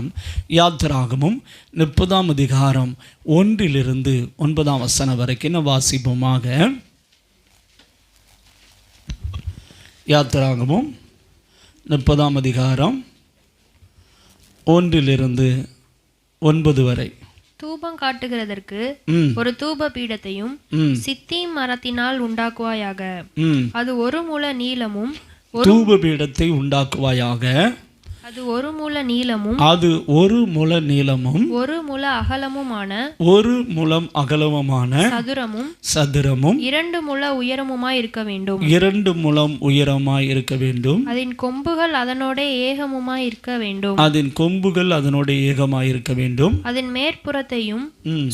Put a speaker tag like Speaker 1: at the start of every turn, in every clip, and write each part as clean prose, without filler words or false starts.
Speaker 1: புஸ்தகம் யாத்திராகமும் 30 வரைக்கும் வாசிப்போமாக. யாத்திராகமும் 30 வரை.
Speaker 2: தூபம் காட்டுகிறதற்கு ஒரு தூப பீடத்தையும் சித்தீம் மரத்தினால் உண்டாக்குவாயாக. அது 1 முழ நீளமும்.
Speaker 1: தூப பீடத்தை உண்டாக்குவாயாக.
Speaker 2: அது 1 முழ நீளமும்.
Speaker 1: அது 1 முழ நீளமும்
Speaker 2: 1 முழ அகலமுமான
Speaker 1: 1 முழம் அகலமுமான சதுரமும்
Speaker 2: 2 முழ உயரமுமாய் இருக்க வேண்டும்.
Speaker 1: 2 முழம் உயரமாய் இருக்க வேண்டும்.
Speaker 2: அதன் கொம்புகள் அதனோட ஏகமுமாய் இருக்க வேண்டும்.
Speaker 1: அதன் கொம்புகள் அதனோட ஏகமாய் இருக்க வேண்டும்.
Speaker 2: அதன் மேற்புறத்தையும்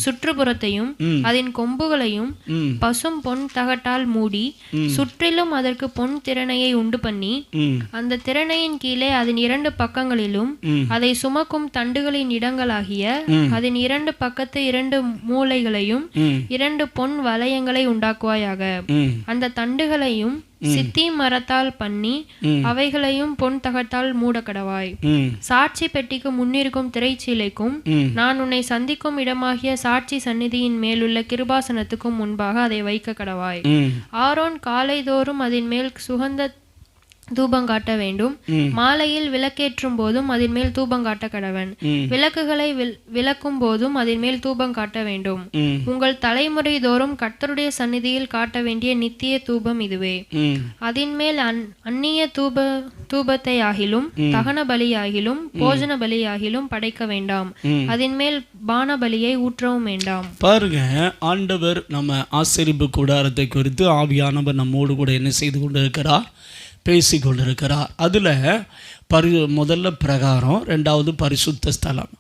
Speaker 2: சுற்றுப்புறத்தையும் அதன் கொம்புகளையும் பசும் பொன் தகட்டால் மூடி சுற்றிலும் அதற்கு பொன் திறனையை உண்டு பண்ணி அந்த திறனையின் கீழே அதன் 2 பக்கங்களிலும் அதை சுமக்கும் தண்டுகளின் இடங்களாகிய அதன் 2 பக்கத்து 2 மூலைகளையும் 2 பொன் வளையங்களை உண்டாக்குவாயாக. அந்த தண்டுகளையும் சித்தீம் மரத்தால் பண்ணி அவைகளையும் பொன் தகட்டால் மூடக்கடவாய். சாட்சி பெட்டிக்கு முன்னிருக்கும் திரைச்சீலைக்கும் நான் உன்னை சந்திக்கும் இடமாகிய சாட்சி சந்நிதியின் மேலுள்ள கிருபாசனத்துக்கும் முன்பாக அதை வைக்க கடவாய். ஆரோன் காலைதோறும் அதன் மேல் சுகந்த தூபம் காட்ட வேண்டும். மாலையில் விளக்கேற்றும் போதும் அதன் மேல் தூபம் காட்ட கடவன். விளக்குகளை விளக்கும் போதும் அதன் மேல் தூபம் காட்ட வேண்டும். உங்கள் தலைமுறை தோறும் கர்த்தருடைய சந்நிதியில் காட்ட வேண்டிய நித்திய தூபம் இதுவே. அதன் மேல் அந்நிய தூபத்தை ஆகிலும் தகன பலியாகிலும் போஜன பலியாகிலும் படைக்க வேண்டாம். அதன் மேல் பான பலியை ஊற்றவும் வேண்டாம்.
Speaker 1: பாருங்க, ஆண்டவர் நம்ம ஆசரிப்பு கூடாரத்தை குறித்து ஆவியானவர் நம்மோடு கூட என்ன செய்து கொண்டிருக்கிறார், பேசிக்கொண்டிருக்கிறார். அதில் முதல்ல பிரகாரம், 2வது பரிசுத்த ஸ்தலம்.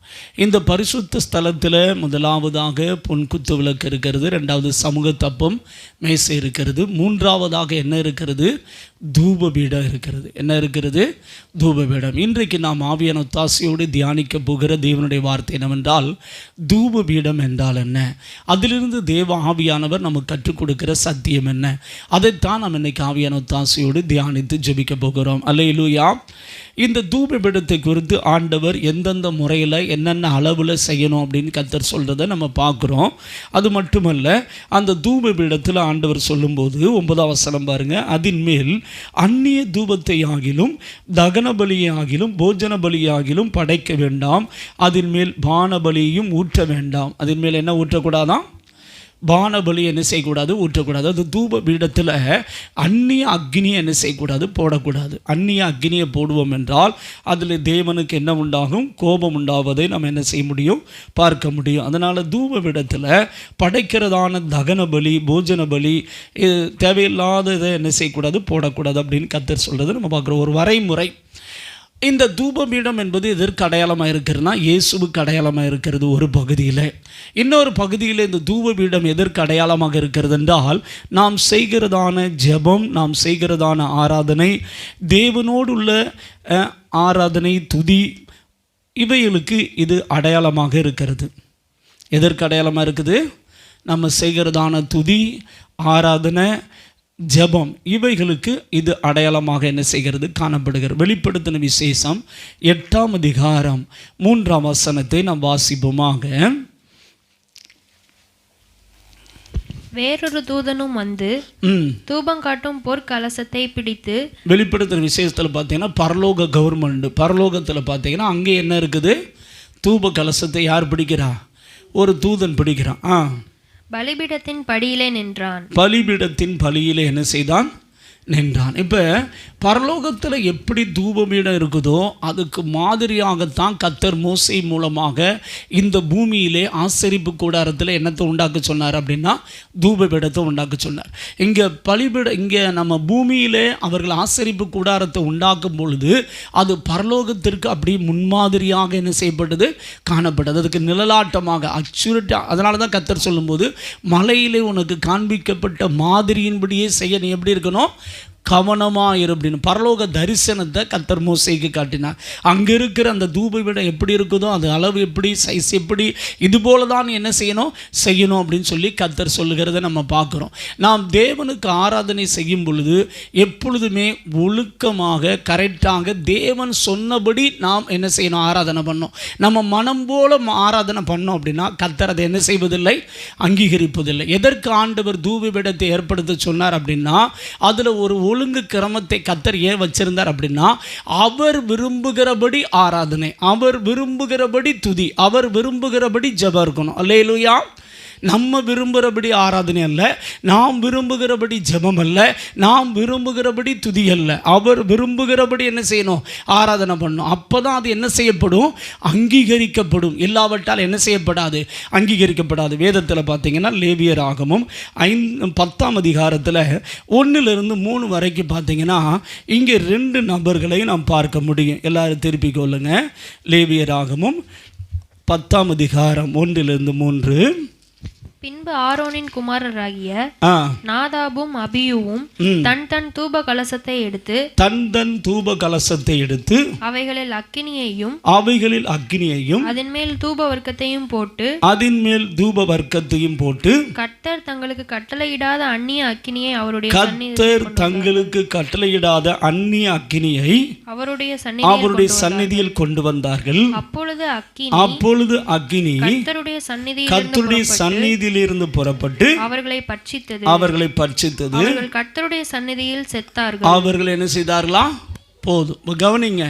Speaker 1: இந்த பரிசுத்த ஸ்தலத்தில் முதலாவதாக பொன்குத்து விளக்கு இருக்கிறது, 2வது சமூக தப்பம் மேசை இருக்கிறது, 3வதாக என்ன இருக்கிறது, தூபபீடம் இருக்கிறது. என்ன இருக்கிறது, தூபபீடம். இன்றைக்கு நாம் ஆவியான ஒத்தாசையோடு தியானிக்க போகிற தேவனுடைய வார்த்தை என்னவென்றால், தூபபீடம் என்றால் என்ன, அதிலிருந்து தேவ ஆவியானவர் நமக்கு கற்றுக் கொடுக்கிற சத்தியம் என்ன, அதைத்தான் நாம் இன்னைக்கு ஆவியான ஒத்தாசையோடு தியானித்து ஜெபிக்க போகிறோம். அல்லேலூயா. இந்த தூபபீடத்தை குறித்து ஆண்டவர் எந்தெந்த முறையில் என்னென்ன அளவில் செய்யணும் அப்படின்னு கர்த்தர் சொல்கிறத நம்ம பார்க்குறோம். அது மட்டுமல்ல, அந்த தூபபீடத்தில் ஆண்டவர் சொல்லும்போது 9வது வசனம் பாருங்கள், அதன் மேல் அந்நிய தூபத்தை ஆகிலும் தகன பலியாகிலும் போஜன பலியாகிலும் படைக்க வேண்டாம். அதன் மேல் பான பலியையும் ஊற்ற வேண்டாம். அதன் மேல் என்ன ஊற்றக்கூடாதான், பானபலி என்ன செய்யக்கூடாது, ஊற்றக்கூடாது. அது தூப பீடத்தில் அந்நிய அக்னியை என்ன செய்யக்கூடாது, போடக்கூடாது. அந்நிய அக்னியை போடுவோம் என்றால் அதில் தேவனுக்கு என்ன உண்டாகும், கோபம் உண்டாவதை நம்ம என்ன செய்ய முடியும், பார்க்க முடியும். அதனால் தூப பீடத்தில் படைக்கிறதான தகன பலி போஜன பலி தேவையில்லாததை என்ன செய்யக்கூடாது, போடக்கூடாது அப்படின்னு கர்த்தர் சொல்கிறது நம்ம பார்க்குறோம். ஒரு வரைமுறை. இந்த தூபபீடம் என்பது எதற்கு அடையாளமாக இருக்கிறதுனா, இயேசுவுக்கு அடையாளமாக இருக்கிறது ஒரு பகுதியில். இன்னொரு பகுதியில் இந்த தூபபீடம் எதற்கு அடையாளமாக இருக்கிறது என்றால், நாம் செய்கிறதான ஜெபம், நாம் செய்கிறதான ஆராதனை, தேவனோடு உள்ள ஆராதனை துதி, இவைகளுக்கு இது அடையாளமாக இருக்கிறது. எதற்கு அடையாளமாக இருக்குது, நம்ம செய்கிறதான துதி ஆராதனை ஜெபம், இவைகளுக்கு இது அடையாளமாக என்ன செய்கிறது, காணப்படுகிறது. வெளிப்படுத்தின விசேஷம் 8ஆம் அதிகாரம் 3ஆம் வசனத்தை நாம் வாசிப்போமாக.
Speaker 2: வேறொரு தூதனும் வந்து தூபம் காட்டும் பொற்கலசத்தை பிடித்து,
Speaker 1: வெளிப்படுத்தின விசேஷத்தில் பார்த்தீங்கன்னா பரலோக கவர்மெண்ட், பரலோகத்தில் பார்த்தீங்கன்னா அங்கே என்ன இருக்குது, தூப கலசத்தை யார் பிடிக்கிறா, ஒரு தூதன் பிடிக்கிறான்.
Speaker 2: பலிபீடத்தின் படியிலே நின்றான்.
Speaker 1: பலிபீடத்தின் பலியிலே என்ன செய்தான், நின்றான். இப்போ பரலோகத்தில் எப்படி தூபபீடம் இருக்குதோ அதுக்கு மாதிரியாகத்தான் கர்த்தர் மோசே மூலமாக இந்த பூமியிலே ஆசரிப்பு கூடாரத்தில் என்னத்தை உண்டாக்க சொன்னார் அப்படின்னா, தூபபீடத்தை உண்டாக்க சொன்னார். இங்கே பலிபீடம், இங்கே நம்ம பூமியிலே அவர்கள் ஆசரிப்பு கூடாரத்தை உண்டாக்கும் பொழுது அது பரலோகத்திற்கு அப்படி முன்மாதிரியாக என்ன செய்யப்பட்டது, காணப்பட்டது. அதுக்கு நிழலாட்டமாக அக்யூரேட். அதனால தான் கர்த்தர் சொல்லும்போது, மலையிலே உனக்கு காண்பிக்கப்பட்ட மாதிரியின்படியே செய்ய நீ எப்படி இருக்கணும், கவனமாக இரு அப்படின்னு பரலோக தரிசனத்தை கர்த்தர் மோசேக்கு காட்டினார். அங்கே இருக்கிற அந்த தூபபீடம் எப்படி இருக்குதோ, அது அளவு எப்படி, சைஸ் எப்படி, இது போல தான் என்ன செய்யணும் அப்படின்னு சொல்லி கர்த்தர் சொல்லுகிறத நம்ம பார்க்குறோம். நாம் தேவனுக்கு ஆராதனை செய்யும் பொழுது எப்பொழுதுமே ஒழுக்கமாக கரெக்டாக தேவன் சொன்னபடி நாம் என்ன செய்யணும், ஆராதனை பண்ணோம். நம்ம மனம் போல ஆராதனை பண்ணோம் அப்படின்னா கர்த்தர் அதை என்ன செய்வதில்லை, அங்கீகரிப்பதில்லை. எதற்கு ஆண்டவர் தூபபீடத்தை ஏற்படுத்த சொன்னார் அப்படின்னா, அதில் ஒரு ஒழுங்கு கிரமத்தை கர்த்தர் ஏன் வச்சிருந்தார் அப்படின்னா, அவர் விரும்புகிறபடி ஆராதனை, அவர் விரும்புகிறபடி துதி, அவர் விரும்புகிறபடி ஜெபம் இருக்கணும். அல்லேலூயா. நம்ம விரும்புகிறபடி ஆராதனை அல்ல, நாம் விரும்புகிறபடி ஜெபம் அல்ல, நாம் விரும்புகிறபடி துதி அல்ல, அவர் விரும்புகிறபடி என்ன செய்யணும், ஆராதனை பண்ணணும். அப்போ தான் அது என்ன செய்யப்படும், அங்கீகரிக்கப்படும். இல்லாவிட்டால் என்ன செய்யப்படாது, அங்கீகரிக்கப்படாது. வேதத்தில் பார்த்தீங்கன்னா லேவியராகமம் 10ஆம் அதிகாரத்தில் 1-3 வரைக்கும் பார்த்தீங்கன்னா இங்கே 2 நபர்களை நாம் பார்க்க முடியும். எல்லாரும் திருப்பி கொள்ளுங்க. லேவியராகமம் 10ஆம் அதிகாரம் 1-3.
Speaker 2: பின்பு ஆரோனின் குமாரராகிய நாதாபும் அபியூவும் தன் தூப கலசத்தை எடுத்து அவைகளில் அக்கினியையும் அதன் மேல் தூப வர்க்கத்தையும் போட்டு கர்த்தர் தங்களுக்கு கட்டளையிடாத அந்நிய அக்கினியை அவருடைய சந்நிதியில் கொண்டு வந்தார்கள். அப்பொழுது அக்கினி கர்த்தருடைய சந்நிதியில் இருந்து புறப்பட்டு அவர்களை பட்சித்தது. அவர்கள் கர்த்தருடைய சந்நிதியில் செத்தார்கள். அவர்கள் என்ன செய்தார்களா? போதும் கவனிங்க.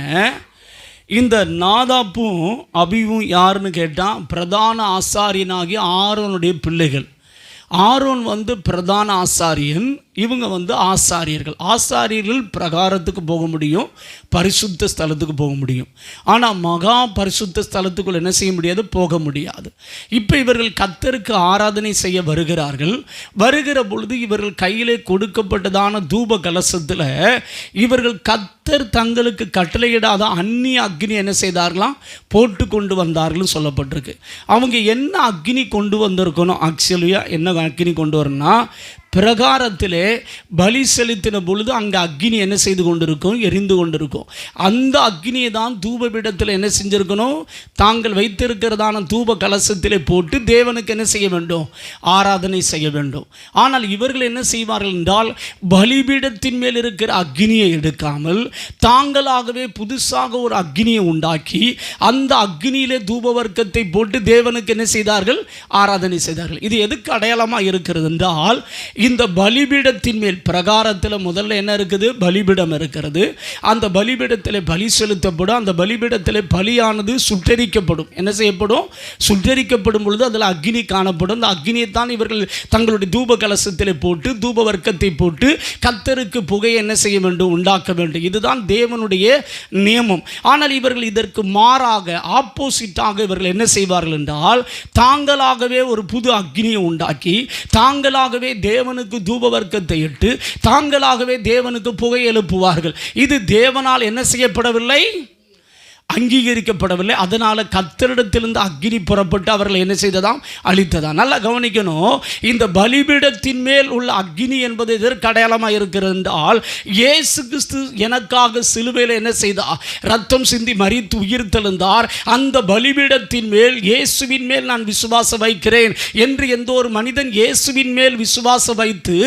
Speaker 2: இந்த நாதாப்பும் அபியும் யாருன்னு கேட்டால் பிரதான ஆசாரியனாகிய ஆரோனுடைய பிள்ளைகள். ஆரோன் பிரதான ஆசாரியன், இவங்க ஆசாரியர்கள். ஆசாரியர்கள் பிரகாரத்துக்கு போக முடியும், பரிசுத்த ஸ்தலத்துக்கு போக முடியும். ஆனால் மகா பரிசுத்த ஸ்தலத்துக்குள் என்ன செய்ய முடியாது, போக முடியாது. இப்போ இவர்கள் கர்த்தருக்கு ஆராதனை செய்ய வருகிறார்கள். வருகிற பொழுது இவர்கள் கையிலே கொடுக்கப்பட்டதான தூப கலசத்தில் இவர்கள் கர்த்தர் தங்களுக்கு கட்டளையிடாத அந்நிய அக்னி என்ன செய்தார்களாம், போட்டு கொண்டு வந்தார்கள் சொல்லப்பட்டிருக்கு. அவங்க என்ன அக்னி கொண்டு வந்திருக்கணும், ஆக்சுவலியாக என்ன அக்னி கொண்டு வரணும்னா, பிரகாரத்திலே பலி செலுத்தின பொழுது அங்கே அக்னி என்ன செய்து கொண்டிருக்கும், எரிந்து கொண்டிருக்கும். அந்த அக்னியை தான் தூபபீடத்தில் என்ன செஞ்சிருக்கணும், தாங்கள் வைத்திருக்கிறதான தூப கலசத்திலே போட்டு தேவனுக்கு என்ன செய்ய வேண்டும், ஆராதனை செய்ய வேண்டும். ஆனால் இவர்கள் என்ன செய்வார்கள் என்றால், பலிபீடத்தின் மேல் இருக்கிற அக்னியை எடுக்காமல் தாங்களாகவே புதுசாக ஒரு அக்னியை உண்டாக்கி அந்த அக்னியிலே தூப வர்க்கத்தை போட்டு தேவனுக்கு என்ன செய்தார்கள், ஆராதனை செய்தார்கள். இது எதுக்கு அடையாளமாக இருக்கிறது என்றால், இந்த பலிபீடத்தின் மேல் பிரகாரத்தில் முதல்ல என்ன இருக்குது, பலிபீடம் இருக்கிறது. அந்த பலிபீடத்தில் பலி செலுத்தப்படும். அந்த பலிபீடத்தில் பலியானது சுட்டரிக்கப்படும். என்ன செய்யப்படும், சுட்டரிக்கப்படும் பொழுது அதில் அக்னி காணப்படும். அந்த அக்னியை தான் இவர்கள் தங்களுடைய தூப கலசத்தில் போட்டு தூப வர்க்கத்தை போட்டு கர்த்தருக்கு புகையை என்ன செய்ய வேண்டும், உண்டாக்க வேண்டும். இதுதான் தேவனுடைய நியமம். ஆனால் இவர்கள் இதற்கு மாறாக ஆப்போசிட்டாக இவர்கள் என்ன செய்வார்கள் என்றால், தாங்களாகவே ஒரு புது அக்னியை உண்டாக்கி தாங்களாகவே தேவனுக்கு தூப வர்க்கத்தை இட்டு தாங்களாகவே தேவனுக்கு புகை எழுப்புவார்கள். இது தேவனால் என்ன செய்யப்படவில்லை, அங்கீகரிக்கப்படவில்லை. அதனால் கர்த்தரிடத்திலிருந்து அக்னி புறப்பட்டு அவர்களை என்ன செய்ததாம், அழித்ததாம். நல்லா கவனிக்கணும். இந்த பலிபீடத்தின் மேல் உள்ள அக்னி என்பது எதற்கு அடையாளமாக இருக்கிறது என்றால், இயேசு கிறிஸ்து எனக்காக சிலுவையில் என்ன செய்தார், ரத்தம் சிந்தி மரித்து உயிர் தெழுந்தார். அந்த பலிபீடத்தின் மேல் இயேசுவின் மேல் நான் விசுவாசம் வைக்கிறேன் என்று எந்த ஒரு மனிதன் இயேசுவின் மேல் விசுவாசம் வைத்து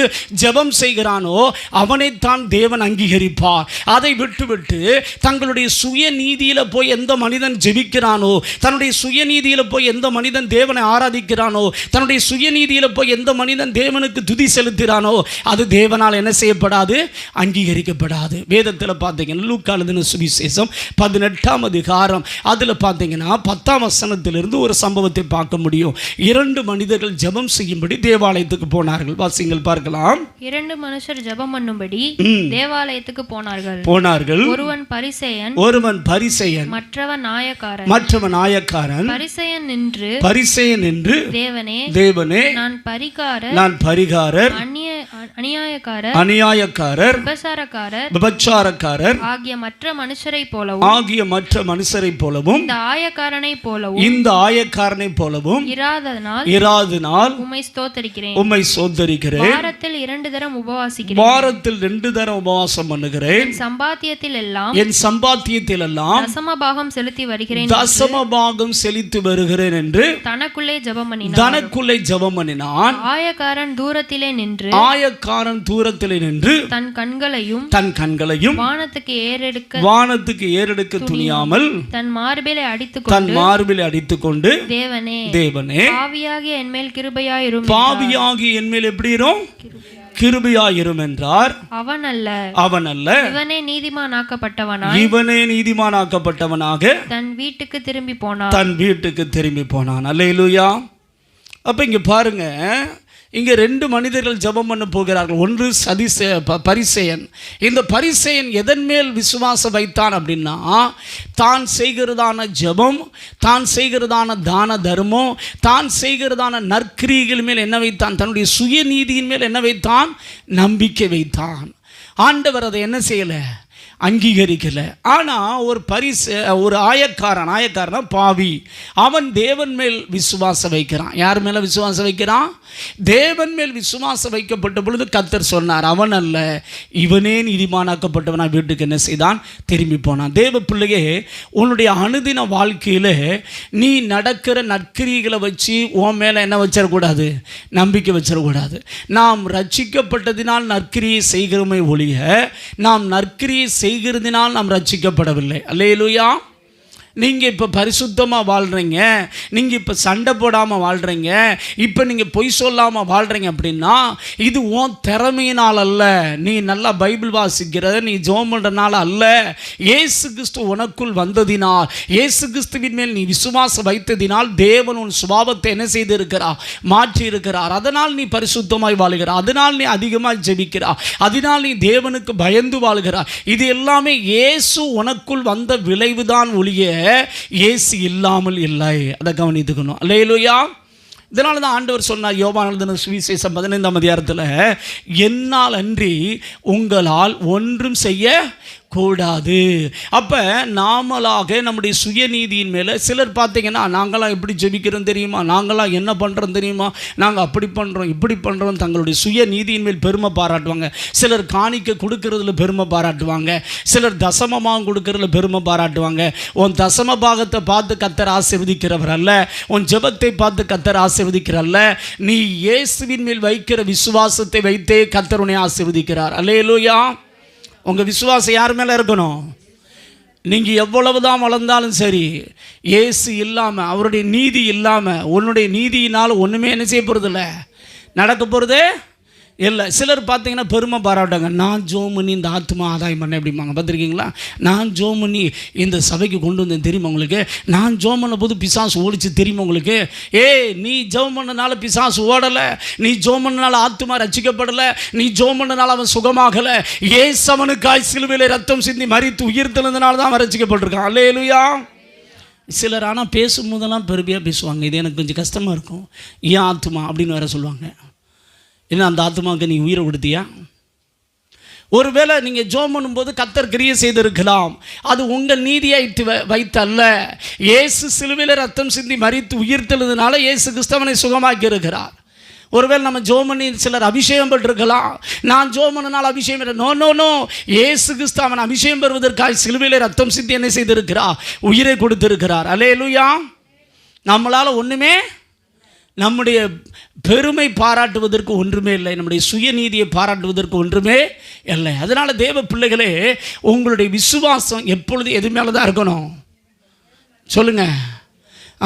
Speaker 2: ஜெபம் செய்கிறானோ அவனைத்தான் தேவன் அங்கீகரிப்பார். அதை விட்டுவிட்டு தங்களுடைய சுய நீதியில் போய் எந்த மனிதன் ஜெபிக்கிறானோ, தன்னுடைய சுயநீதியில் போய் எந்த மனிதன் தேவனை ஆராதிக்கிறானோ, தன்னுடைய சுயநீதியில் போய் எந்த மனிதன் தேவனுக்கு துதி செலுத்துகிறானோ, அது தேவனால் என்ன செய்யப்படாது, அங்கீகரிக்கப்படாது. வேதத்தில் பார்த்தீங்கன்னா லூக்கா எழுதின சுவிசேஷம் 18ஆம் அதிகாரம் அதில் பார்த்தீங்கன்னா 10ஆம் வசனத்திலிருந்து ஒரு சம்பவத்தை பார்க்க முடியும். 2 மனிதர்கள் ஜெபம் செய்யும்படி தேவாலயத்துக்கு போனார்கள். வாசிங்கள் பார்க்கலாம். 2 மனுஷர் ஜெபம் பண்ணும்படி தேவாலயத்துக்கு போனார்கள்.
Speaker 1: ஒருவன் பரிசேயன் நாயக்காரன், மற்றவன் நாயக்காரன், பரிசேயன் நின்று தேவனே நான் பரிகாரர், அநியாயக்காரர், விபச்சாரக்காரர் ஆகிய மற்ற மனுஷரை போலவும் இந்த ஆயக்காரனை போலவும் இராதனால் உம்மை ஸ்தோத்தரிக்கிறேன். வாரத்தில் 2 தரம் உபவாசம் பண்ணுகிறேன். என் சம்பாத்தியத்தில் எல்லாம் தசமபாகம் செலுத்தி வருகிறேன் என்று தனக்குள்ளே ஜெபம் பண்ணினான். ஆயக்காரன் தூரத்திலே நின்று தன் கண்களையும் வானத்துக்கு ஏறெடுக்க துணியாமல் தன் மார்பிலே அடித்துக்கொண்டு தேவனே பாவியாகிய என்மேல் எப்படி கிருபையாயிரும் என்றார். அவன் அல்ல இவனே நீதிமானாக்கப்பட்டவனாக தன் வீட்டுக்கு திரும்பி போனான். அல்லேலூயா. அப்ப இங்க பாருங்க, இங்கே 2 மனிதர்கள் ஜெபம் பண்ண போகிறார்கள். ஒன்று பரிசேயன். இந்த பரிசேயன் எதன் மேல் விசுவாசம் வைத்தான் அப்படின்னா, தான் செய்கிறதான ஜெபம், தான் செய்கிறதான தான தர்மம், தான் செய்கிறதான நற்கிரிகள் மேல் என்ன வைத்தான்? தன்னுடைய சுயநீதியின் மேல் என்ன வைத்தான்? நம்பிக்கை வைத்தான். ஆண்டவர் அதை என்ன செய்யலை? அங்கீகரிக்கல. ஆனால் ஒரு ஆயக்காரனா பாவி, அவன் தேவன் மேல் விசுவாசம் வைக்கிறான். யார் மேலே விசுவாசம் வைக்கிறான்? தேவன் மேல் விசுவாசம் வைக்கப்பட்ட பொழுது கர்த்தர் சொன்னார், அவன் அல்ல இவனே நீதிமானாக்கப்பட்டவனா வீட்டுக்கு என்ன செய்தான்? திரும்பி போனான். தேவ பிள்ளையே, உன்னுடைய அனுதின வாழ்க்கையில் நீ நடக்கிற நற்கிரிகளை வச்சு உன் மேலே என்ன வச்சிடக்கூடாது? நம்பிக்கை வச்சிடக்கூடாது. நாம் ரட்சிக்கப்பட்டதினால் நற்கிரியை செய்கிறோமே ஒழிய, நாம் நற்கிரியை செய்கிறதினால் நாம் ரட்சிக்கப்படவில்லை. அல்லேலூயா. நீங்கள் இப்போ பரிசுத்தமாக வாழ்கிறீங்க, நீங்கள் இப்போ சண்டை போடாமல் வாழ்கிறீங்க, இப்போ நீங்கள் பொய் சொல்லாமல் வாழ்கிறீங்க அப்படின்னா இது உன் திறமையினால் அல்ல, நீ நல்லா பைபிள் வாசிக்கிறத நீ ஜெபம் பண்ணுறனால அல்ல. இயேசு கிறிஸ்து உனக்குள் வந்ததினால், இயேசு கிறிஸ்துவின் மேல் நீ விசுவாசம் வைத்ததினால் தேவன் உன் சுபாவத்தை என்ன செய்திருக்கிறார்? மாற்றி இருக்கிறார். அதனால் நீ பரிசுத்தமாய் வாழ்கிறார், அதனால் நீ அதிகமாக ஜெபிக்கிறார், அதனால் நீ தேவனுக்கு பயந்து வாழ்கிறார். இது எல்லாமே இயேசு உனக்குள் வந்த விளைவுதான் ஒழிய இயேசு இல்லாமல் இல்லை. அதை கவனித்துக்கணும். அல்லேலூயா. இதனால தான் ஆண்டவர் சொன்னார் யோவான் எழுதின சுவிசேஷம் 15ஆம் அதிகாரத்தில், என்னால் அன்றி உங்களால் ஒன்றும் செய்ய கூடாது. அப்போ நாமளாக நம்முடைய சுயநீதியின் மேலே சிலர் பார்த்தீங்கன்னா, நாங்களாம் எப்படி ஜெபிக்கிறோம் தெரியுமா, நாங்களாம் என்ன பண்ணுறோம் தெரியுமா, நாங்கள் அப்படி பண்ணுறோம் இப்படி பண்ணுறோம், தங்களுடைய சுயநீதியின் மேல் பெருமை பாராட்டுவாங்க. சிலர் காணிக்க கொடுக்கறதுல பெருமை பாராட்டுவாங்க, சிலர் தசமமாக கொடுக்கறதுல பெருமை பாராட்டுவாங்க. உன் தசம பாகத்தை பார்த்து கர்த்தர் ஆசீர்வதிக்கிறவர் அல்ல, உன் ஜெபத்தை பார்த்து கர்த்தர் ஆசீர்வதிக்கிறல்ல, நீ இயேசுவின் மேல் வைக்கிற விசுவாசத்தை வைத்தே கர்த்தர் உன்னை ஆசீர்வதிக்கிறார். அல்லேலூயா. உங்கள் விசுவாசம் யார் மேலே இருக்கணும்? நீங்கள் எவ்வளவு தான் வளர்ந்தாலும் சரி, இயேசு இல்லாமல், அவருடைய நீதி இல்லாமல், உன்னுடைய நீதியினால் ஒன்றுமே என்ன செய்ய போகிறதில்ல, நடக்க போகிறது இல்லை. சிலர் பார்த்தீங்கன்னா பெருமை பாராட்டாங்க, நான் ஜோம் பண்ணி இந்த ஆத்மா ஆதாயம் பண்ணேன் அப்படிம்பாங்க. பார்த்துருக்கீங்களா? நான் ஜோம் பண்ணி இந்த சபைக்கு கொண்டு வந்தேன் தெரியுமா உங்களுக்கு, நான் ஜோம் பண்ண போது பிசாசு ஓடிச்சு தெரியுமா உங்களுக்கு. நீ ஜோம் பண்ணனால பிசாசு ஓடலை, நீ ஜோம் பண்ணனால ஆத்மா ரட்சிக்கப்படலை, நீ ஜோம் பண்ணனால அவன் சுகமாகலை. இயேசு அவனுக்காய் சிலுவையிலே ரத்தம் சிந்தி மரித்து உயிர்த்தெழுந்தனால தான் அவன் ரட்சிக்கப்பட்டிருக்கான். அல்லேலூயா. சிலர் ஆனால் பேசும்போதெல்லாம் பெருமையாக பேசுவாங்க. இது எனக்கு கொஞ்சம் கஷ்டமாக இருக்கும். ஏன் ஆத்மா அப்படின்னு வேற சொல்லுவாங்க. என்ன அந்த ஆத்மாவுக்கு நீ உயிரை கொடுத்தியா? ஒருவேளை நீங்கள் ஜெபம் பண்ணும்போது கர்த்தர் கிரியை செய்திருக்கலாம், அது உங்கள் நீதியை வைத்தல்ல. இயேசு சிலுவையில் ரத்தம் சிந்தி மரித்து உயிர்த்தெழுந்தனால இயேசு கிறிஸ்தவனை சுகமாக்கி இருக்கிறார். ஒருவேளை நம்ம ஜெபம் பண்ணி சிலர் அபிஷேகம் பெற்றிருக்கலாம், நான் ஜெபம் பண்ணனால அபிஷேகம். நோ, இயேசு கிறிஸ்து அவன் அபிஷேகம் பெறுவதற்காக சிலுவையில் ரத்தம் சிந்தி என்ன செய்திருக்கிறார்? உயிரை கொடுத்திருக்கிறார். அல்லேலூயா. நம்மளால் ஒன்றுமே, நம்முடைய பெருமை பாராட்டுவதற்கு ஒன்றுமே இல்லை, நம்முடைய சுயநீதியை பாராட்டுவதற்கு ஒன்றுமே இல்லை. அதனால் தேவ பிள்ளைகளே, உங்களுடைய விசுவாசம் எப்பொழுது எது மேலே தான் இருக்கணும்? சொல்லுங்கள்.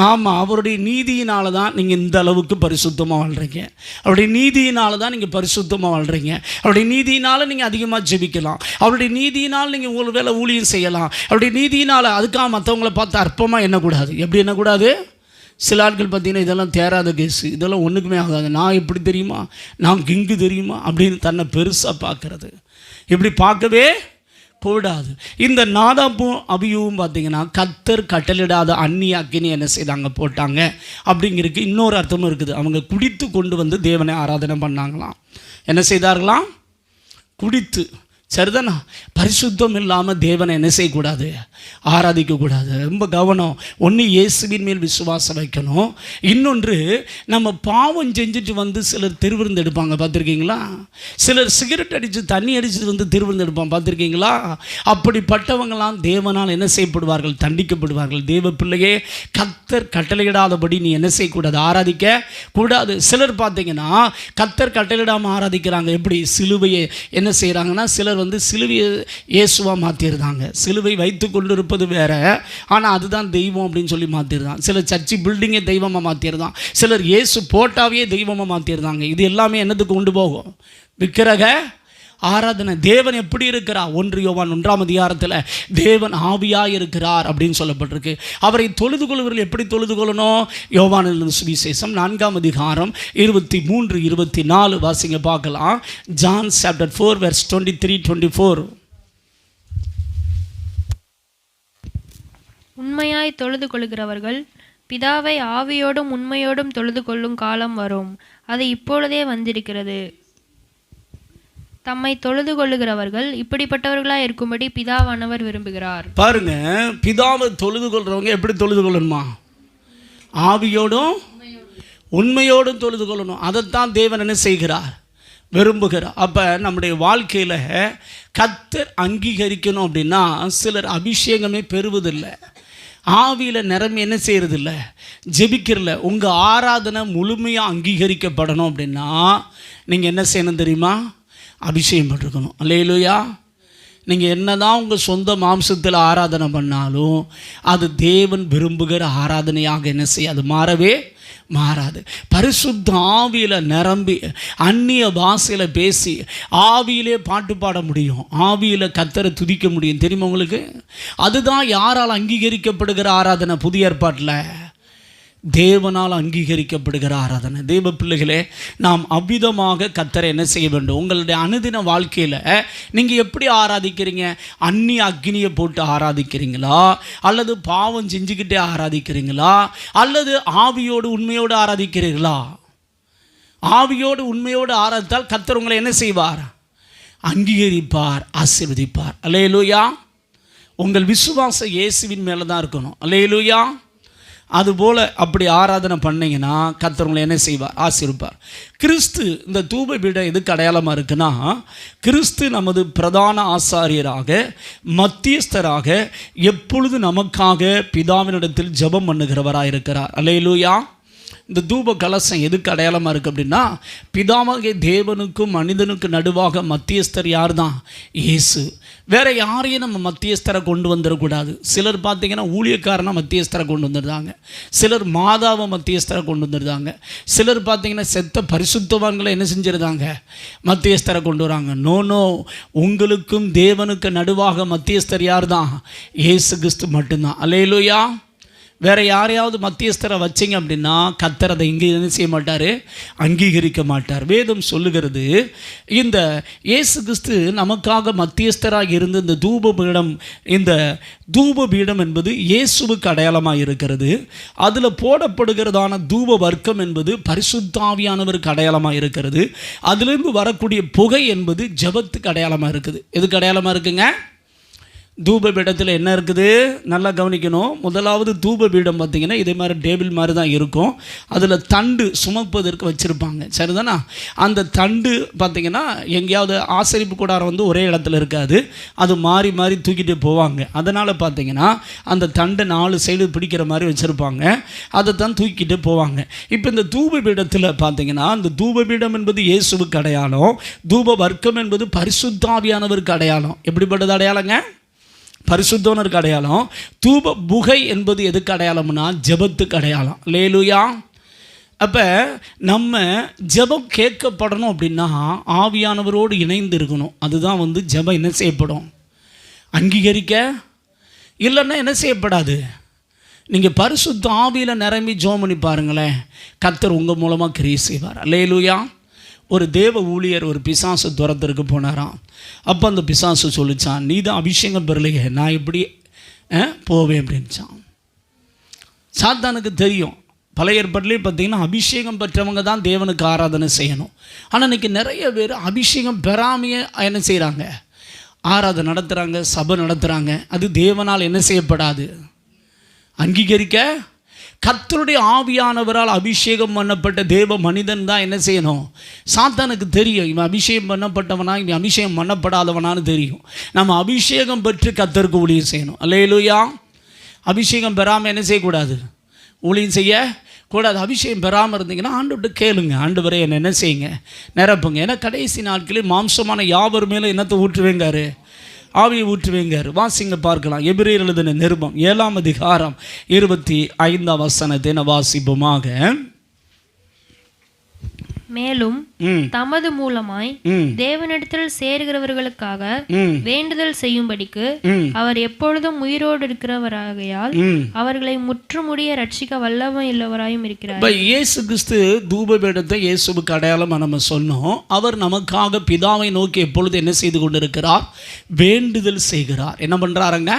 Speaker 1: ஆமாம், அவருடைய நீதியினால தான் நீங்கள் இந்த அளவுக்கு பரிசுத்தமாக வாழ்கிறீங்க. அவருடைய நீதியினால தான் நீங்கள் பரிசுத்தமாக வாழ்கிறீங்க. அவருடைய நீதியினால் நீங்கள் அதிகமாக ஜெபிக்கலாம். அவருடைய நீதியினால் நீங்கள் உங்கள் வேலை ஊழியம் செய்யலாம். அவருடைய நீதியினால். அதுக்காக மற்றவங்களை பார்த்து அற்பமாக எண்ணக்கூடாது. எப்படி எண்ணக்கூடாது? சில ஆட்கள் பார்த்தீங்கன்னா, இதெல்லாம் தேராத கேஸு, இதெல்லாம் ஒன்றுக்குமே ஆகாது, நான் எப்படி தெரியுமா, நான் கிங்கு தெரியுமா அப்படின்னு தன்னை பெருசாக பார்க்கறது. இப்படி பார்க்கவே கூடாது. இந்த நாதாபும் அபியூவும் பார்த்தீங்கன்னா கர்த்தர் கட்டளிடாத அந்நிய அக்கினி என்ன செய்தாங்க, போட்டாங்க அப்படிங்கிறதுக்கு இன்னொரு அர்த்தமும் இருக்குது. அவங்க குடித்து கொண்டு வந்து தேவனை ஆராதனை பண்ணாங்களாம். என்ன செய்தார்களாம்? குடித்து. சரிதானா? பரிசுத்தம் இல்லாமல் தேவனை என்ன செய்யக்கூடாது, ஆராதிக்கக்கூடாது. ரொம்ப கவனம். ஒன்று இயேசுவின் மேல் விசுவாசம் வைக்கணும். இன்னொன்று, நம்ம பாவம் செஞ்சுட்டு வந்து சிலர் திருவிருந்து எடுப்பாங்க, பார்த்துருக்கீங்களா? சிலர் சிகரெட் அடித்து தண்ணி அடிச்சுட்டு வந்து திருவிருந்து எடுப்பாங்க, பார்த்துருக்கீங்களா? அப்படிப்பட்டவங்களாம் தேவனால் என்ன செய்யப்படுவார்கள், தண்டிக்கப்படுவார்கள். தேவ பிள்ளையே, கர்த்தர் கட்டளையிடாதபடி நீ என்ன செய்யக்கூடாது, ஆராதிக்க கூடாது. சிலர் பார்த்தீங்கன்னா கர்த்தர் கட்டளையிடாமல் ஆராதிக்கிறாங்க. எப்படி? சிலுவையை என்ன செய்கிறாங்கன்னா, சிலர் வந்து சிலுவையை இயேசுவாக மாற்றிடுறாங்க. சிலுவை வைத்து கொண்டு இருப்பது வேற, ஆனால் அதுதான் தெய்வம் அப்படின்னு சொல்லி மாற்றிடுறான். சிலர் சர்ச்சி பில்டிங்கை தெய்வமாக மாற்றிடுறான். சிலர் இயேசு போட்டாவே தெய்வமாக மாற்றிடுறாங்க. இது எல்லாமே என்னதுக்கு கொண்டு போகும்? விக்கிரக ஆராதனை. தேவன் எப்படி இருக்கிறார்? 1 யோவான் 1ஆம் அதிகாரத்தில் தேவன் ஆவியாக இருக்கிறார் அப்படின்னு சொல்லப்பட்டிருக்கு. அவரை தொழுது கொள்வர்கள் எப்படி தொழுது கொள்ளணும்? யோவான் எழுதின சுவிசேஷம் 4ஆம் அதிகாரம் 23, 24 வாசிங்க பார்க்கலாம். John chapter 4 verse 23-24.
Speaker 2: உண்மையாய் தொழுது கொள்கிறவர்கள் பிதாவை ஆவியோடும் உண்மையோடும் தொழுது கொள்ளும் காலம் வரும், அது இப்பொழுதே வந்திருக்கிறது. தம்மை தொழுது கொள்ளுகிறவர்கள் இப்படிப்பட்டவர்களாக இருக்கும்படி பிதாவானவர் விரும்புகிறார்.
Speaker 1: பாருங்க, பிதாவை தொழுது கொள்றவங்க எப்படி தொழுது கொள்ளணுமா? ஆவியோடும் உண்மையோடும் தொழுது கொள்ளணும். அதைத்தான் தேவன் என்ன செய்கிறார், விரும்புகிறார். அப்போ நம்முடைய வாழ்க்கையில் கர்த்தர் அங்கீகரிக்கணும் அப்படின்னா சிலர் அபிஷேகமே பெறுவதில்லை, ஆவியில் நிரம்பி என்ன செய்யறதில்ல, ஜெபிக்கிறல. உங்கள் ஆராதனை முழுமையாக அங்கீகரிக்கப்படணும் அப்படின்னா நீங்கள் என்ன செய்யணும் தெரியுமா? அபிஷேகம் பண்ணிருக்கணும். அல்லேலூயா. நீங்கள் என்ன தான் உங்கள் சொந்த மாம்சத்தில் ஆராதனை பண்ணாலும் அது தேவன் விரும்புகிற ஆராதனையாக என்ன செய்ய, அது மாறவே மாறாது. பரிசுத்த ஆவியில் நிரம்பி அந்நிய பாஷையில் பேசி ஆவியிலே பாட்டு பாட முடியும், ஆவியில் கர்த்தரை துதிக்க முடியும். தெரியுமா உங்களுக்கு? அதுதான் யாரால் அங்கீகரிக்கப்படுகிற ஆராதனை? புதிய ஏற்பாட்டில் தேவனால் அங்கீகரிக்கப்படுகிற ஆராதனை. தேவ பிள்ளைகளே, நாம் அவ்விதமாக கர்த்தரை என்ன செய்ய வேண்டும்? உங்களுடைய அனுதின வாழ்க்கையில் நீங்கள் எப்படி ஆராதிக்கிறீங்க? அந்நிய அக்னியை போட்டு ஆராதிக்கிறீங்களா, அல்லது பாவம் செஞ்சுக்கிட்டே ஆராதிக்கிறீங்களா, அல்லது ஆவியோடு உண்மையோடு ஆராதிக்கிறீர்களா? ஆவியோடு உண்மையோடு ஆராதித்தால் கர்த்தர் உங்களை என்ன செய்வார்? அங்கீகரிப்பார், ஆசீர்வதிப்பார். அல்லேலூயா. உங்கள் விசுவாசம் இயேசுவின் மேலே தான் இருக்கணும். அல்லேலூயா. அதுபோல் அப்படி ஆராதனை பண்ணிங்கன்னா கர்த்தர் உங்களை என்ன செய்வார்? ஆசீர்வதிப்பார். கிறிஸ்து, இந்த தூப பீடம் எதுக்கு அடையாளமாக இருக்குன்னா, கிறிஸ்து நமது பிரதான ஆசாரியராக மத்தியஸ்தராக எப்பொழுது நமக்காக பிதாவினிடத்தில் ஜெபம் பண்ணுகிறவராக இருக்கிறார். அல்லேலூயா. இந்த தூப கலசம் எதுக்கு அடையாளமாக இருக்குது அப்படின்னா, பிதாவாகிய தேவனுக்கும் மனிதனுக்கு நடுவாக மத்தியஸ்தர் யார் தான்? இயேசு. வேறு யாரையும் நம்ம மத்தியஸ்தரை கொண்டு வந்துடக்கூடாது. சிலர் பார்த்திங்கன்னா ஊழியக்காரனாக மத்தியஸ்தரை கொண்டு வந்துடுறாங்க, சிலர் மாதாவை மத்தியஸ்தரை கொண்டு வந்துடுறாங்க, சிலர் பார்த்திங்கன்னா செத்த பரிசுத்தவான்களை என்ன செஞ்சிருந்தாங்க? மத்தியஸ்தரை கொண்டு வராங்க. நோ, உங்களுக்கும் தேவனுக்கு நடுவாக மத்தியஸ்தர் யார் தான்? இயேசு கிறிஸ்து மட்டும்தான். அல்லேலூயா. வேறு யாரையாவது மத்தியஸ்தரை வச்சிங்க அப்படின்னா கர்த்தர் அதை இங்கே என்ன செய்ய மாட்டார்? அங்கீகரிக்க மாட்டார். வேதம் சொல்லுகிறது, இந்த இயேசு கிறிஸ்து நமக்காக மத்தியஸ்தராக இருந்து இந்த தூப பீடம் என்பது இயேசுவுக்கு அடையாளமாக இருக்கிறது. அதில் போடப்படுகிறதான தூப வர்க்கம் என்பது பரிசுத்தாவியானவருக்கு அடையாளமாக இருக்கிறது. அதிலிருந்து வரக்கூடிய புகை என்பது ஜெபத்துக்கு அடையாளமாக இருக்குது. எதுக்கு அடையாளமாக இருக்குங்க? தூப பீடத்தில் என்ன இருக்குது? நல்லா கவனிக்கணும். முதலாவது தூப பீடம் பார்த்திங்கன்னா இதே மாதிரி டேபிள் மாதிரி தான் இருக்கும். அதில் தண்டு சுமப்பதற்கு வச்சுருப்பாங்க. சரிதானா? அந்த தண்டு பார்த்திங்கன்னா எங்கேயாவது ஆசரிப்பு கூடாரம் வந்து ஒரே இடத்துல இருக்காது, அது மாறி மாறி தூக்கிட்டு போவாங்க. அதனால் பார்த்திங்கன்னா அந்த தண்டை 4 சைடு பிடிக்கிற மாதிரி வச்சுருப்பாங்க, அதை தான் தூக்கிட்டு போவாங்க. இப்போ இந்த தூப பீடத்தில் பார்த்திங்கன்னா அந்த தூப பீடம் என்பது இயேசுவுக்கு அடையாளம், தூப வர்க்கம் என்பது பரிசுத்தாவியானவருக்கு அடையாளம். எப்படிப்பட்டது அடையாளங்க? பரிசுத்தோனருக்கு அடையாளம். தூப புகை என்பது எதுக்கு அடையாளம்னா ஜெபத்துக்கு அடையாளம். அல்லேலூயா. அப்போ நம்ம ஜெபம் கேட்கப்படணும் அப்படின்னா ஆவியானவரோடு இணைந்து இருக்கணும். அதுதான் வந்து ஜெபம் என்ன செய்யப்படும்? அங்கீகரிக்க. இல்லைன்னா என்ன செய்யப்படாது? நீங்கள் பரிசுத்த ஆவியில் நிரம்பி ஜெபம் பண்ணி பாருங்களேன், கர்த்தர் உங்கள் மூலமாக கிரியை செய்வார். அல்லேலூயா. ஒரு தேவ ஊழியர் ஒரு பிசாசு துரத்திற்கு போனாராம். அப்போ அந்த பிசாசு சொல்லிச்சான், நீ தான் அபிஷேகம் பெறலையே, நான் எப்படி போவேன் அப்படின்ச்சான். சாத்தானுக்கு தெரியும், பழைய ஏற்பாட்டிலே பார்த்தீங்கன்னா அபிஷேகம் பெற்றவங்க தான் தேவனுக்கு ஆராதனை செய்யணும். ஆனால் இன்றைக்கி நிறைய பேர் அபிஷேகம் பெறாமையே என்ன செய்கிறாங்க, ஆராதனை நடத்துகிறாங்க, சபை நடத்துகிறாங்க. அது தேவனால் என்ன செய்யப்படாது, அங்கீகரிக்க. கர்த்தருடைய ஆவியானவரால் அபிஷேகம் பண்ணப்பட்ட தேவ மனிதன் தான் என்ன செய்யணும். சாத்தானுக்கு தெரியும் இவன் அபிஷேகம் பண்ணப்பட்டவனா இவன் அபிஷேகம் பண்ணப்படாதவனான்னு தெரியும். நம்ம அபிஷேகம் பெற்று கர்த்தருக்கு ஊழியம் செய்யணும். அல்லேலூயா. அபிஷேகம் பெறாமல் என்ன செய்யக்கூடாது, ஊழியம் செய்யக்கூடாது. அபிஷேகம் பெறாமல் இருந்தீங்கன்னா ஆண்டவர்கிட்ட கேளுங்க, ஆண்டவரே என்ன செய்யுங்க, நிரப்புங்க. ஏன்னா கடைசி நாட்களில் மாம்சமான யாவர் மேலே என்னத்தை ஊற்றுவேங்காரு, ஆவியை ஊற்றுவேங்கார். வாசிங்க பார்க்கலாம். எபிரேயர் எழுதின நிருபம் 7ஆம் அதிகாரம் 25ஆம் வசனத்தை வாசிப்போமாக.
Speaker 2: மேலும் தமது மூலமாய் தேவனிடத்தில் சேருகிறவர்களுக்காக வேண்டுதல் செய்யும்படிக்கு அவர் எப்பொழுதும் உயிரோடு இருக்கிறவராகையால் அவர்களை முற்றுமுடிய ரட்சிக்க வல்லமை உள்ளவராயும் இருக்கிறார்.
Speaker 1: இயேசு கிறிஸ்து தூபபீடத்தை இயேசுவுக்கு அடையாளமாக நம்ம சொன்னோம். அவர் நமக்காக பிதாவை நோக்கி எப்பொழுது என்ன செய்து கொண்டிருக்கிறார், வேண்டுதல் செய்கிறார். என்ன பண்ணுறாருங்க,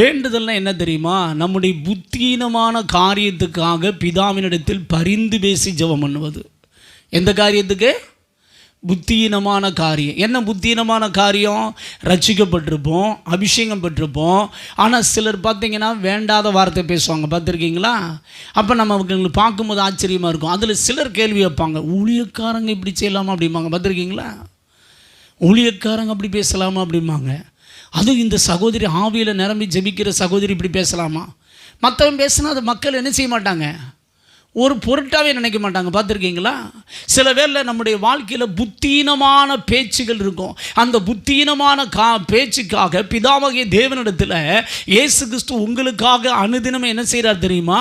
Speaker 1: வேண்டுதல்னா என்ன தெரியுமா, நம்முடைய புத்தீனமான காரியத்துக்காக பிதாவினிடத்தில் பரிந்து பேசி ஜெபம் பண்ணுவது. எந்த காரியத்துக்கு, புத்தீனமான காரியம். என்ன புத்தீனமான காரியம், ரட்சிக்கப்பட்டிருப்போம், அபிஷேகம் பெற்றிருப்போம். ஆனால் சிலர் பார்த்தீங்கன்னா வேண்டாத வார்த்தை பேசுவாங்க, பார்த்துருக்கீங்களா? அப்போ நம்ம அவங்களுக்கு பார்க்கும்போது ஆச்சரியமாக இருக்கும். அதில் சிலர் கேள்வி வைப்பாங்க, ஊழியக்காரங்க இப்படி செய்யலாமா அப்படிம்பாங்க, பார்த்துருக்கீங்களா? ஊழியக்காரங்க அப்படி பேசலாமா அப்படிம்பாங்க. அதுவும் இந்த சகோதரி ஆவியில் நிரம்பி ஜெபிக்கிற சகோதரி இப்படி பேசலாமா? மற்றவன் பேசினா அதை மக்கள் என்ன செய்ய மாட்டாங்க, ஒரு பொருட்டாவே நினைக்க மாட்டாங்க, பார்த்துருக்கீங்களா? சில வேளை நம்முடைய வாழ்க்கையில் புத்தீனமான பேச்சுகள் இருக்கும். அந்த புத்தீனமான பேச்சுக்காக பிதாவாகிய தேவனிடத்தில் இயேசு கிறிஸ்து உங்களுக்காக அனுதினமே என்ன செய்கிறார் தெரியுமா,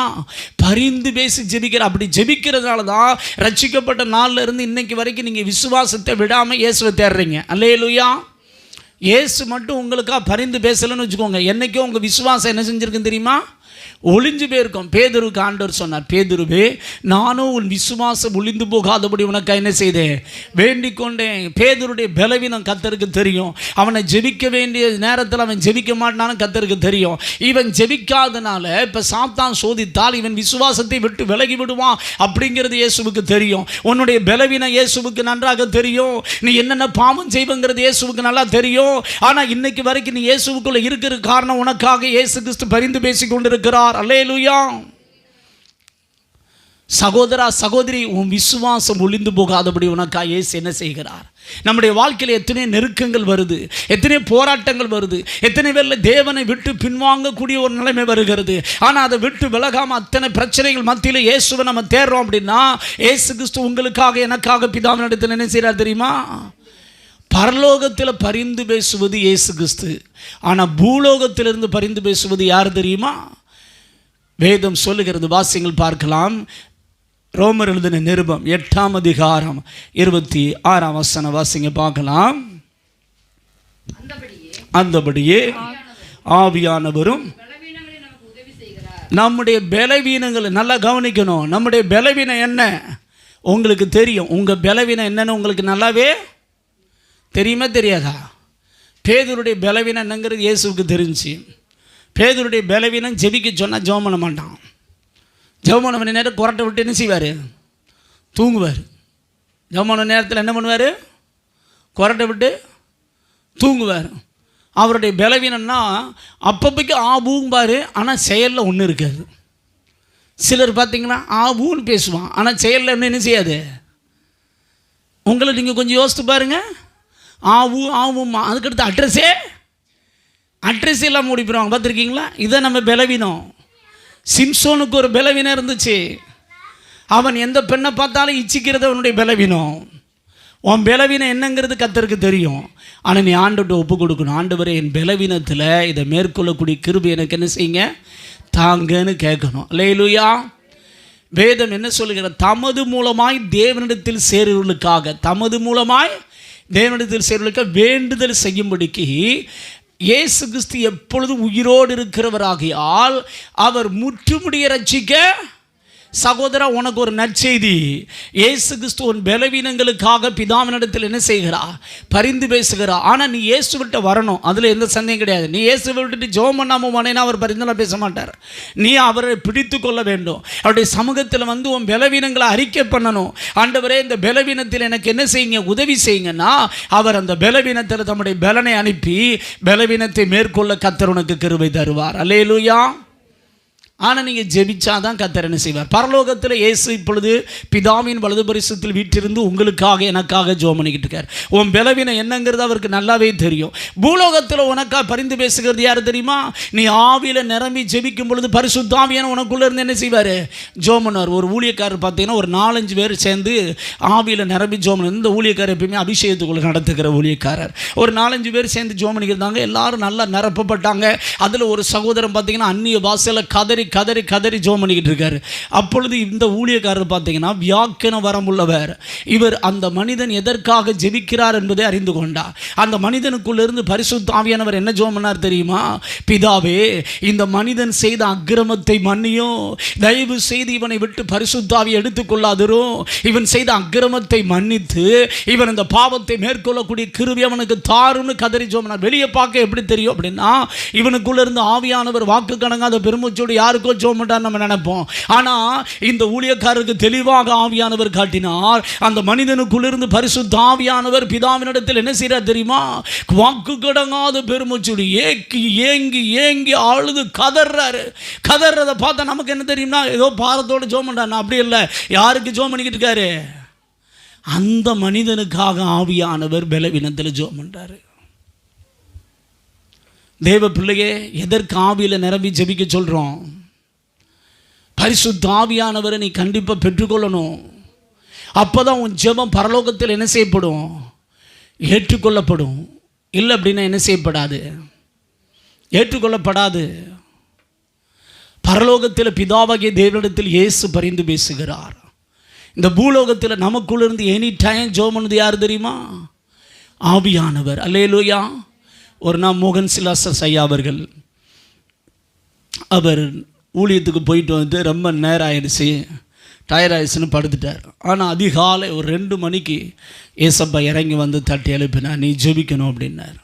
Speaker 1: பரிந்து பேசி ஜெபிக்கிறார். அப்படி ஜெபிக்கிறதுனால தான் ரட்சிக்கப்பட்ட நாளில் இருந்து இன்னைக்கு வரைக்கும் நீங்கள் விசுவாசத்தை விடாமல் இயேசுவை தேடுறீங்க. அல்லேலூயா. இயேசு மட்டும் உங்களுக்காக பரிந்து பேசலைன்னு வச்சுக்கோங்க, என்றைக்கும் உங்கள் விசுவாசம் என்ன செஞ்சுருக்குன்னு தெரியுமா, ஒளிஞ்சு போயிருக்கோம். பேதுருக்கு ஆண்டவர் சொன்னார், பேதுருவே நானும் உன் விசுவாசம் ஒளிந்து போகாதபடி உனக்கு என்ன செய்தேன், வேண்டிக் கொண்டேன். பேதுருடைய பலவீனம் கர்த்தருக்கு தெரியும். அவனை ஜெபிக்க வேண்டிய நேரத்தில் அவன் ஜெபிக்க மாட்டான்னு கர்த்தருக்கு தெரியும். இவன் ஜெபிக்காதனால இப்போ சாத்தான் சோதித்தால் இவன் விசுவாசத்தை விட்டு விலகி விடுவான் அப்படிங்கிறது இயேசுவுக்கு தெரியும். உன்னுடைய பலவீனம் இயேசுவுக்கு நன்றாக தெரியும். நீ என்னென்ன பாவம் செய்வங்கிறது இயேசுவுக்கு நல்லா தெரியும். ஆனால் இன்னைக்கு வரைக்கும் நீ இயேசுவுக்குள்ள இருக்கிற காரணம் உனக்காக இயேசு கிறிஸ்து பரிந்து பேசி கொண்டிருக்கிறார். அல்லேலூயா. சகோதரா சகோதரி, உன் விசுவாசம் ஒளிந்து போகாதபடி உனக்காக இயேசு என்ன செய்கிறார். நம்முடைய வாழ்க்கையில் எத்தனை நெருக்கங்கள் வருது, எத்தனை போராட்டங்கள் வருது, எத்தனை பேர்ல தேவனை விட்டு பின்வாங்கக்கூடிய ஒரு நிலைமை வருகிறது. ஆனால் அதை விட்டு விலகாம அத்தனை பிரச்சனைகள் மத்தியில் இயேசுவை நம்ம தேடுறோம் அப்படின்னா இயேசு கிறிஸ்து உங்களுக்காக எனக்காக பிதாவினிடத்தில் என்ன செய்கிறார் தெரியுமா, பரலோகத்தில் பரிந்து பேசுவது இயேசு கிறிஸ்து. ஆனால் பூலோகத்திலிருந்து பரிந்து பேசுவது யார் தெரியுமா, வேதம் சொல்லுகிறது. வாசியங்கள் பார்க்கலாம். ரோமர் எழுதின நிருபம் 8ஆம் அதிகாரம் 26ஆம் வசனம் வாசிங்க பார்க்கலாம். அந்தபடியே ஆவியானவரும் நம்முடைய பலவீனங்களை நல்லா கவனிக்கணும். நம்முடைய பலவீனம் என்ன உங்களுக்கு தெரியும். உங்கள் பலவீனம் என்னன்னு உங்களுக்கு நல்லாவே தெரியுமா தெரியாதா? பேதுருடைய பலவீனம் என்னங்கிறது இயேசுவுக்கு தெரிஞ்சு. பேதுருடைய பலவீனம் ஜெபிக்க சொன்னால் ஜெபம் பண்ண மாட்டான். ஜெபம் பண்ண மணி நேரம் குரட்டை விட்டு என்ன செய்வார், தூங்குவார். ஜெபம் பண்ண நேரத்தில் என்ன பண்ணுவார், குரட்டை விட்டு தூங்குவார். அவருடைய பலவீனம்னா அப்பப்போக்கு ஆபூம்பார், ஆனால் செயலில் ஒன்றும் இருக்காது. சிலர் பார்த்தீங்கன்னா ஆபூன்னு பேசுவான், ஆனால் செயலில் ஒன்றும் என்ன செய்யாது. உங்களை நீங்கள் கொஞ்சம் யோசித்து பாருங்கள். ஆவும் அதுக்கடுத்து அட்ரஸே எல்லாம் முடிப்பிடுவாங்க, பார்த்துருக்கீங்களா? இதை நம்ம பலவீனம். சிம்சோனுக்கு ஒரு பலவீனம் இருந்துச்சு. அவன் எந்த பெண்ணை பார்த்தாலும் இச்சிக்கிறது அவனுடைய பலவீனம். உன் பலவீனம் என்னங்கிறது கர்த்தருக்கு தெரியும். ஆனால் நீ ஆண்டவர்கிட்ட ஒப்பு கொடுக்கணும். ஆண்டவரே என் பலவீனத்தில் இதை மேற்கொள்ளக்கூடிய கிருபை எனக்கு என்ன செய்யுங்க தாங்கன்னு கேட்கணும். அல்லேலூயா. வேதம் என்ன சொல்லுகிறது, தமது மூலமாய் தேவனிடத்தில் சேருவர்களுக்காக, தமது மூலமாய் தேவனிடத்தில் சேருவர்களுக்காக வேண்டுதல் செய்யும்படிக்கு இயேசு கிறிஸ்து எப்பொழுதும் உயிரோடு இருக்கிறவராகியால் அவர் முற்றுமுடிய ரட்சிக்க சகோதரா, உனக்கு ஒரு நற்செய்தி. இயேசு கிறிஸ்து உன் பலவீனங்களுக்காக பிதாவினிடத்தில் என்ன செய்கிறார்? பரிந்து பேசுகிறார். ஆனால் நீ இயேசு விட்டு வரணும், அதில் எந்த சந்தேகம் கிடையாது. நீ இயேசு விட்டுட்டு ஜெபம் பண்ணாமல் போனேன்னா அவர் பரிந்துலாம் பேச மாட்டார். நீ அவரை பிடித்து கொள்ள வேண்டும். அவருடைய சமூகத்தில் வந்து உன் பலவீனங்களை அறிக்கை பண்ணணும். ஆண்டவரே, இந்த பலவீனத்தில் எனக்கு என்ன செய்யுங்க, உதவி செய்யுங்கன்னா அவர் அந்த பலவீனத்தில் தம்முடைய பலனை அனுப்பி பலவீனத்தை மேற்கொள்ள கர்த்தர் உனக்கு கிருபை தருவார். அல்லேலூயா. ஆனால் நீங்கள் ஜெபிச்சாதான் கர்த்தர் என்ன செய்வார்? பரலோகத்தில் இயேசு இப்பொழுது பிதாவின் வலது பரிசுத்தில் வீட்டிலிருந்து உங்களுக்காக எனக்காக ஜெபம் பண்ணிக்கிட்டு இருக்கார். உன் பலவீனம் என்னங்கிறது அவருக்கு நல்லாவே தெரியும். பூலோகத்தில் உனக்காக பரிந்து பேசுகிறது யார் தெரியுமா? நீ ஆவியில் நிரம்பி ஜெபிக்கும் பொழுது பரிசுத்த ஆவியான உனக்குள்ளே இருந்து என்ன செய்வார்? ஜெபம் பண்ணுவார். ஒரு ஊழியக்காரர் பார்த்தீங்கன்னா ஒரு 4-5 பேர் சேர்ந்து ஆவியில் நிரம்பி ஜெபம் பண்ணி, இந்த ஊழியக்காரர் எப்பயுமே அபிஷேகத்துக்குள்ள நடத்துகிற ஊழியக்காரர். ஒரு 4-5 பேர் சேர்ந்து ஜெபம் பண்ணிக்கிறாங்க. எல்லாரும் நல்லா நிரப்பப்பட்டாங்க. அதில் ஒரு சகோதரன் பார்த்தீங்கன்னா அந்நிய பாஷையில் கதறி கதறி கதறி ஜெபம் பண்ணிக்கிட்டு இருக்காரு. அப்பொழுது இந்த ஊழியக்காரர் பார்த்தீங்கன்னா வியாக்கியான வரம் உள்ளவர். இவர் அந்த மனிதன் எதற்காக ஜெபிக்கிறார் என்பதை அறிந்து கொண்டார். அந்த மனிதனுக்குள்ளிருந்து பரிசுத்த ஆவியானவர் என்ன ஜெபம் பண்ணார் தெரியுமா? பிதாவே, இந்த மனிதன் செய்த அக்கிரமத்தை மன்னியும், தயவு செய்து இவனை விட்டு பரிசுத்த ஆவியை எடுத்துக்கொள்ளாதரும், இவன் செய்த அக்கிரமத்தை மன்னித்து இவன் இந்த பாவத்தை மேற்கொள்ளக்கூடிய கிருபை அவனுக்கு தாருன்னு கதறி ஜெபம் பண்ணார். வெளியே பார்க்க எப்படி தெரியும் அப்படின்னா, இவனுக்குள்ள இருந்து ஆவியானவர் வாக்கு கடங்காத பெருமூச்சோடு யாருக்கோ ஜெபம் பண்ணார் நம்ம நினைப்போம். ஆனால் இந்த ஊழியக்காரருக்கு தெளிவாக ஆவியானவர் காட்டினார். அந்த மனிதனுக்குள்ளிருந்து பரிசுத்த ஆவியானவர் பிதாவினிடத்தில் என்ன செய்கிறார் தெரியுமா? வாக்கு கடங்காத பெருமூச்சோடு ஏங்கி ஏங்கி அழுது கதறாரு. கதறதை பார்த்தா நமக்கு என்ன தெரியும்னா, ஏதோ பாரத்தோடு ஜெபம் பண்ணார். அப்படி இல்லை. யாருக்கு ஜெபம் பண்ணிக்கிட்டு இருக்காரு? அந்த மனிதனுக்காக ஆவியானவர் பலவீனத்தில் ஜெபம் பண்றாரு. தேவ பிள்ளையே, எதற்கு ஆவியில் நிரம்பி ஜெபிக்க சொல்கிறோம்? பரிசுத்த ஆவியானவரை நீ கண்டிப்பாக பெற்றுக்கொள்ளணும். அப்போ தான் உன் ஜெபம் பரலோகத்தில் என்ன செய்யப்படும்? ஏற்றுக்கொள்ளப்படும். இல்லை அப்படின்னா என்ன செய்யப்படாது? ஏற்றுக்கொள்ளப்படாது. பரலோகத்தில் பிதாவாகிய தேவனிடத்தில் இயேசு பரிந்து பேசுகிறார். இந்த பூலோகத்தில் நமக்குள்ளிருந்து எனி டைம் ஜெபம் பண்ணது யார் தெரியுமா? ஆவியானவர். அல்லேலூயா. ஒரு நாள் மோகன் சிலாசஸ் ஐயா அவர்கள் அவர் ஊழியத்துக்கு போயிட்டு வந்து ரொம்ப நேரம் ஆயிடுச்சு, டயர் ஆயிடுச்சுன்னு படுத்துட்டார். ஆனால் அதிகாலை ஒரு 2 மணிக்கு ஏசப்பா இறங்கி வந்து தட்டி எழுப்பினா, நீ ஜெபிக்கணும் அப்படின்னார்.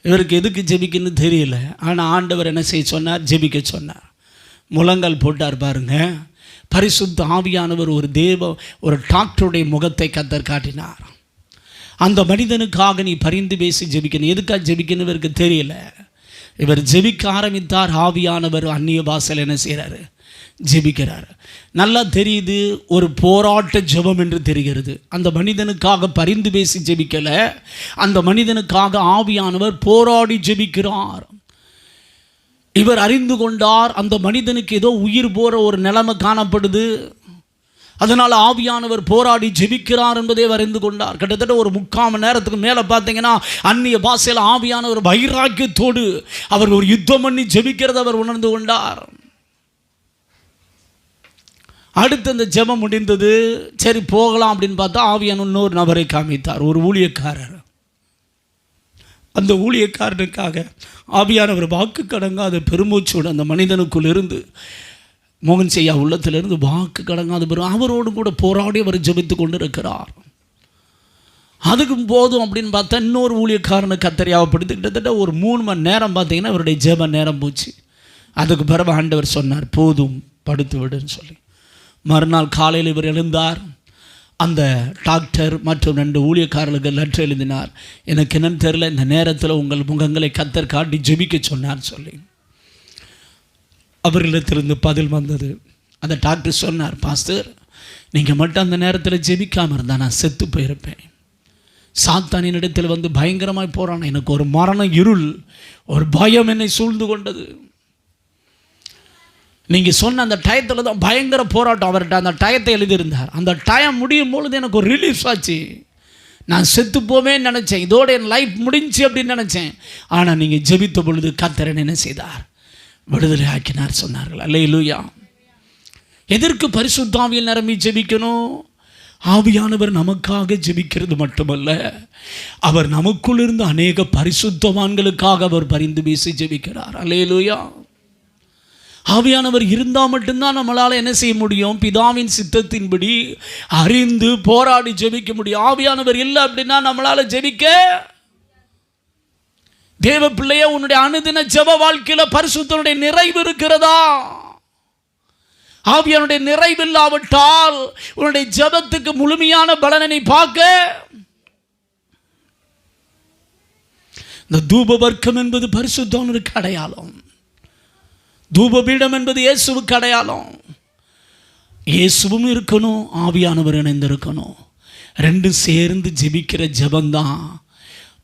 Speaker 1: இவருக்கு எதுக்கு ஜெபிக்கணும்னு தெரியல. ஆனால் ஆண்டவர் என்ன செய்ய சொன்னார்? ஜெபிக்க சொன்னார். முழங்கால் போட்டார். பாருங்க, பரிசுத்த ஆவியானவர் ஒரு டாக்டருடைய முகத்தை கர்த்தர் காட்டினார். அந்த மனிதனுக்காக நீ பரிந்து பேசி ஜெபிக்கணும். எதுக்காக ஜெபிக்கணும் இவருக்கு தெரியல. இவர் ஜெபிக்க ஆரம்பித்தார். ஆவியானவர் அந்நிய பாஷையில் என்ன செய்கிறாரு? ஜெபிக்கிறார். நல்லா தெரியுது, ஒரு போராட்ட ஜெபம் என்று தெரிகிறது. அந்த மனிதனுக்காக பரிந்து பேசி ஜெபிக்கலை, அந்த மனிதனுக்காக ஆவியானவர் போராடி ஜெபிக்கிறார். இவர் அறிந்து கொண்டார், அந்த மனிதனுக்கு ஏதோ உயிர் போகிற ஒரு நிலைமை காணப்படுது. அதனால் ஆவியானவர் போராடி ஜெபிக்கிறார் என்பதை அறிந்து கொண்டார். கிட்டத்தட்ட ஒரு 3/4 மணி நேரத்துக்கு மேலே பார்த்தீங்கன்னா அந்நிய பாஷையில் ஆவியானவர் வைராக்கியத்தோடு அவர் ஒரு யுத்தம் பண்ணி ஜெபிக்கிறத அவர் உணர்ந்து கொண்டார். அடுத்து அந்த ஜெபம் முடிந்தது. சரி போகலாம் அப்படின்னு பார்த்தா ஆவியான இன்னொரு நபரை காமித்தார், ஒரு ஊழியக்காரர். அந்த ஊழியக்காரனுக்காக ஆவியானவர் வாக்கு கடங்காத பெருமூச்சோடு அந்த மனிதனுக்குள் இருந்து மோகன் செய்யா உள்ளத்திலிருந்து வாக்கு கடங்காத பெரும் அவரோடு கூட போராடி அவர் ஜெபித்து கொண்டு இருக்கிறார். அதுக்கும் போதும் அப்படின்னு பார்த்தா இன்னொரு ஊழியக்காரனை கத்தரியாவப்படுத்தி கிட்டத்தட்ட ஒரு 3 மணி நேரம் பார்த்தீங்கன்னா அவருடைய ஜெப நேரம் போச்சு. அதுக்கு பிறகு ஆண்டவர் சொன்னார், போதும் படுத்து விடுன்னு சொல்லி. மறுநாள் காலையில் இவர் எழுந்தார். அந்த டாக்டர் மற்றும் 2 ஊழியக்காரர்களுக்கு லெட்டர் எழுதினார். எனக்கு என்னன்னு தெரியல, இந்த நேரத்தில் உங்கள் முகங்களை கத்தர் காட்டி ஜெபிக்க சொன்னார் சொல்லி. அவர்களிடத்திலிருந்து பதில் வந்தது. அந்த டாக்டர் சொன்னார், பாஸ்டர், நீங்கள் மட்டும் அந்த நேரத்தில் ஜெபிக்காமல் இருந்தால் நான் செத்து போயிருப்பேன். சாத்தானின் இடத்தில் வந்து பயங்கரமாய் போகிறான். எனக்கு ஒரு மரண இருள், ஒரு பயம் என்னை சூழ்ந்து கொண்டது. நீங்கள் சொன்ன அந்த டயத்தில் தான் பயங்கர போராட்டம். அவர்கிட்ட அந்த டயத்தை எழுதியிருந்தார். அந்த டயம் முடியும் பொழுது எனக்கு ஒரு ரிலீஃப் ஆச்சு. நான் செத்து போவேன்னு நினச்சேன், இதோட என் லைஃப் முடிஞ்சு அப்படின்னு நினச்சேன். ஆனால் நீங்கள் ஜெபித்த பொழுது கர்த்தர் என்ன செய்தார்? விடுதலை ஆக்கினார் சொன்னார்கள். அல்லேலூயா. எதற்கு பரிசுத்த ஆவியில் நிரம்பி ஜெபிக்கணும்? ஆவியானவர் நமக்காக ஜெபிக்கிறது மட்டுமல்ல, அவர் நமக்குள் இருந்து அநேக பரிசுத்தவான்களுக்காக அவர் பரிந்து பேசி ஜெபிக்கிறார். அல்லேலூயா. ஆவியானவர் இருந்தால் மட்டும்தான் நம்மளால் என்ன செய்ய முடியும்? பிதாவின் சித்தத்தின்படி அறிந்து போராடி ஜெபிக்க முடியும். ஆவியானவர் இல்லை அப்படின்னா நம்மளால் ஜெபிக்க. தேவ பிள்ளையே, உன்னுடைய அனுதின ஜெப வாழ்க்கையில் பரிசுத்தனுடைய நிறைவு இருக்கிறதா? ஆவியானுடைய நிறைவு இல்லாவிட்டால் உன்னுடைய ஜெபத்துக்கு முழுமையான பலனை நீ பார்க்க. இந்த தூப வர்க்கம் என்பது பரிசுத்தனுக்கு அடையாளம். தூபபீடம் என்பது இயேசுவுக்கு அடையாளம். இயேசுவும் இருக்கணும், ஆவியானவர் இணைந்திருக்கணும். ரெண்டும் சேர்ந்து ஜெபிக்கிற ஜெபந்தான்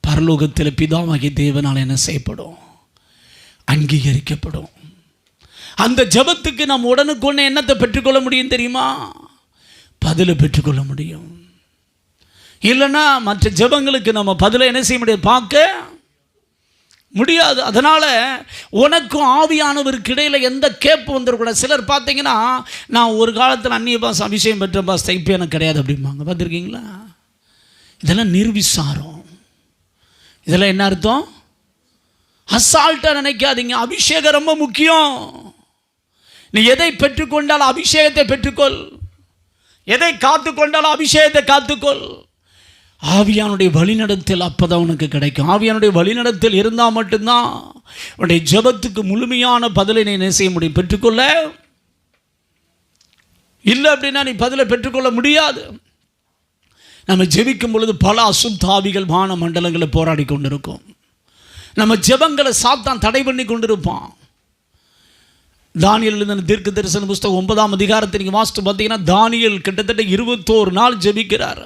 Speaker 1: பரலோகத்தில் பிதாவாகிய தேவனால் என்ன செய்யப்படும்? அங்கீகரிக்கப்படும். அந்த ஜெபத்துக்கு நாம் உடனுக்குடனே என்னத்தை பெற்றுக்கொள்ள முடியும் தெரியுமா? பதிலை பெற்றுக்கொள்ள முடியும். இல்லைன்னா மற்ற ஜெபங்களுக்கு நம்ம பதிலை என்ன செய்ய முடியாது? பார்க்க முடியாது. அதனால் உனக்கும் ஆவியானவருக்கு இடையில் எந்த கேப்பு வந்துடக்கூடாது. சிலர் பார்த்தீங்கன்னா, நான் ஒரு காலத்தில் அந்நிய பாஷை அபிஷேகம் பெற்ற பாஷை இப்போ எனக்கு கிடையாது அப்படிம்பாங்க. பார்த்துருக்கீங்களா? இதெல்லாம் நிர்விசாரம். இதெல்லாம் என்ன அர்த்தம்? அசால்ட்டாக நினைக்காதீங்க. அபிஷேகம் ரொம்ப முக்கியம். நீ எதை பெற்றுக்கொண்டாலும் அபிஷேகத்தை பெற்றுக்கொள். எதை காத்துக்கொண்டாலும் அபிஷேகத்தை காத்துக்கொள். ஆவியானுடைய வழிநடத்தல் அப்போதான் உனக்கு கிடைக்கும். ஆவியானுடைய வழிநடத்தல் இருந்தால் மட்டும்தான் உன்னுடைய ஜெபத்துக்கு முழுமையான பதிலை நீ என்ன செய்ய முடியும்? பெற்றுக்கொள்ள. இல்லை அப்படின்னா நீ பதிலை பெற்றுக்கொள்ள முடியாது. நம்ம ஜெபிக்கும் பொழுது பல அசுத்த ஆவிகள் வான மண்டலங்களை போராடி கொண்டிருக்கும். நம்ம ஜெபங்களை சாத்தான் தடை பண்ணி கொண்டிருப்பான். தானியேல் எழுதின தீர்க்க தரிசன புஸ்தகம் 9ஆம் அதிகாரத்தை நீங்கள் வாசித்து பார்த்தீங்கன்னா, தானியேல் கிட்டத்தட்ட 21 நாள் ஜெபிக்கிறார்.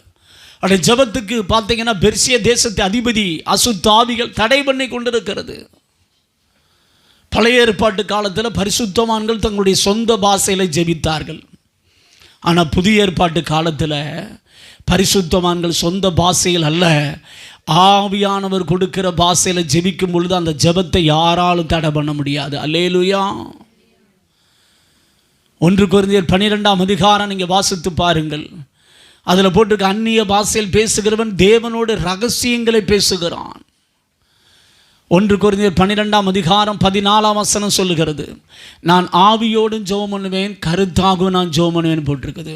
Speaker 1: அந்த ஜெபத்துக்கு பார்த்தீங்கன்னா பெர்சிய தேசத்து அதிபதி அசுத்த ஆவிகள் தடை பண்ணி கொண்டிருக்கிறது. பழைய ஏற்பாட்டு காலத்தில் பரிசுத்தவான்கள் தங்களுடைய சொந்த பாஷையில் ஜெபித்தார்கள். ஆனால் புதிய ஏற்பாட்டு காலத்தில் பரிசுத்தவான்கள் சொந்த பாஷையில் அல்ல, ஆவியானவர் கொடுக்கிற பாஷையில் ஜெபிக்கும் பொழுது அந்த ஜெபத்தை யாராலும் தடை பண்ண முடியாது. அல்லேலூயா. 1 கொரிந்தியர் 12ஆம் அதிகாரம் நீங்கள் வாசித்து பாருங்கள். அதில் போட்டுக்க, அந்நிய பாஷையில் பேசுகிறவன் தேவனோடு ரகசியங்களை பேசுகிறான். 1 கொரிந்தியர் 12ஆம் அதிகாரம் 14ஆம் வசனம் சொல்லுகிறது, நான் ஆவியோடும் ஜெபம் பண்ணுவேன், கருத்தாகவும் நான் ஜெபம் பண்ணுவேன் போட்டிருக்குது.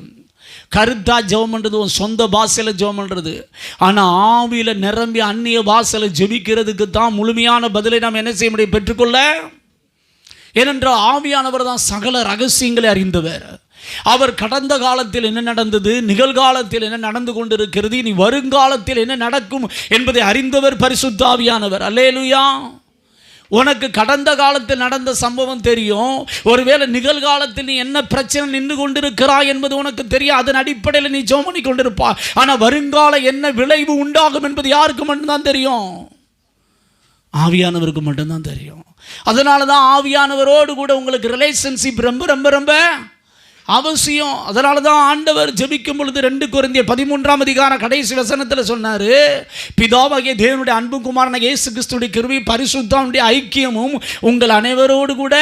Speaker 1: கருத்தா ஜெபம் பண்ணுறது உன் சொந்த பாஷையில் ஜெபம் பண்ணுறது. ஆனால் ஆவியில் நிரம்பி அந்நிய பாஷையில் ஜெபிக்கிறதுக்கு தான் முழுமையான பதிலை நாம் என்ன செய்ய முடியும்? பெற்றுக்கொள்ள. ஏனென்றால் ஆவியானவர் தான் சகல ரகசியங்களை அறிந்தவர். அவர் கடந்த காலத்தில் என்ன நடந்தது, நிகழ்காலத்தில் என்ன நடந்து கொண்டிருக்கிறது, இனி வருங்காலத்தில் என்ன நடக்கும் என்பதை அறிந்தவர் பரிசுத்த ஆவியானவர். அல்லேலூயா. உனக்கு கடந்த காலத்தில் நடந்த சம்பவம் தெரியும், ஒருவேளை நிகழ்காலத்தில் நீ என்ன பிரச்சனை நின்று கொண்டிருக்கிறாய் என்பது உனக்கு தெரியும். அதன் அடிப்படையில் நீ ஜெபம் பண்ணி கொண்டிருப்பா. ஆனால் வருங்கால என்ன விளைவு உண்டாகும் என்பது யாருக்கு மட்டும்தான் தெரியும்? ஆவியானவருக்கு மட்டும்தான் தெரியும். அதனால தான் ஆவியானவரோடு கூட உங்களுக்கு ரிலேஷன்ஷிப் ரொம்ப ரொம்ப ரொம்ப அவசியம். அதனால தான் ஆண்டவர் ஜெபிக்கும் பொழுது 2 கொரிந்தியர் 13ஆம் அதிகாரம் கடைசி வசனத்தில் சொன்னார், பிதாவாகிய தேவனுடைய அன்பு குமாரனாகிய இயேசு கிறிஸ்துவின் கிருபை பரிசுத்தனுடைய ஐக்கியமும் உங்கள் அனைவரோடு கூட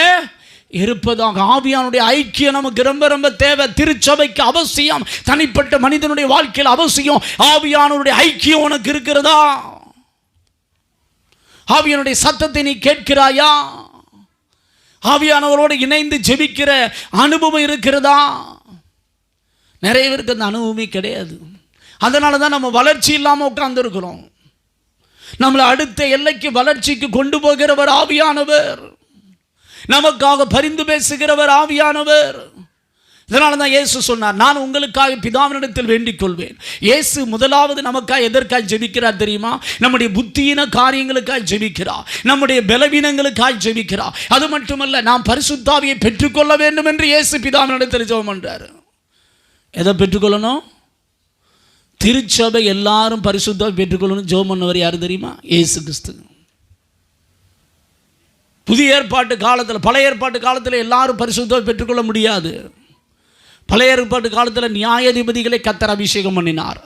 Speaker 1: இருப்பதாக. ஆவியானுடைய ஐக்கியம் நமக்கு ரொம்ப ரொம்ப தேவை. திருச்சபைக்கு அவசியம், தனிப்பட்ட மனிதனுடைய வாழ்க்கையில் அவசியம். ஆவியானுடைய ஐக்கியம் உனக்கு இருக்கிறதா? ஆவியானுடைய சத்தத்தை நீ கேட்கிறாயா? ஆவியானவரோடு இணைந்து ஜெபிக்கிற அனுபவம் இருக்கிறதா? நிறைய பேருக்கு அந்த அனுபவமே கிடையாது. அதனால தான் நம்ம வளர்ச்சி இல்லாமல் உட்கார்ந்துருக்கிறோம். நம்மளை அடுத்த எல்லைக்கு வளர்ச்சிக்கு கொண்டு போகிறவர் ஆவியானவர். நமக்காக பரிந்து பேசுகிறவர் ஆவியானவர். இதனால தான் இயேசு சொன்னார், நான் உங்களுக்காக பிதாவினிடத்தில் வேண்டிக் கொள்வேன். இயேசு முதலாவது நமக்காக எதற்காக ஜெபிக்கிறார் தெரியுமா? நம்முடைய புத்தியின காரியங்களுக்காக ஜெபிக்கிறார், நம்முடைய பலவீனங்களுக்காக ஜெபிக்கிறார். அது மட்டுமல்ல, நாம் பரிசுத்த ஆவியை பெற்றுக்கொள்ள வேண்டும் என்று இயேசு பிதாவினிடத்தில் ஜெபம் பண்றாரு. எதை பெற்றுக்கொள்ளணும்? திருச்சபை எல்லாரும் பரிசுத்த ஆவியை பெற்றுக்கொள்ளணும். ஜெபம் பண்ணவர் யாரு தெரியுமா? இயேசு கிறிஸ்து. புதிய ஏற்பாட்டு காலத்தில், பழைய ஏற்பாட்டு காலத்தில் எல்லாரும் பரிசுத்த ஆவியை பெற்றுக்கொள்ள முடியாது. பழைய ஏற்பாட்டு காலத்தில் நியாயாதிபதிகளை கர்த்தர் அபிஷேகம் பண்ணினார்,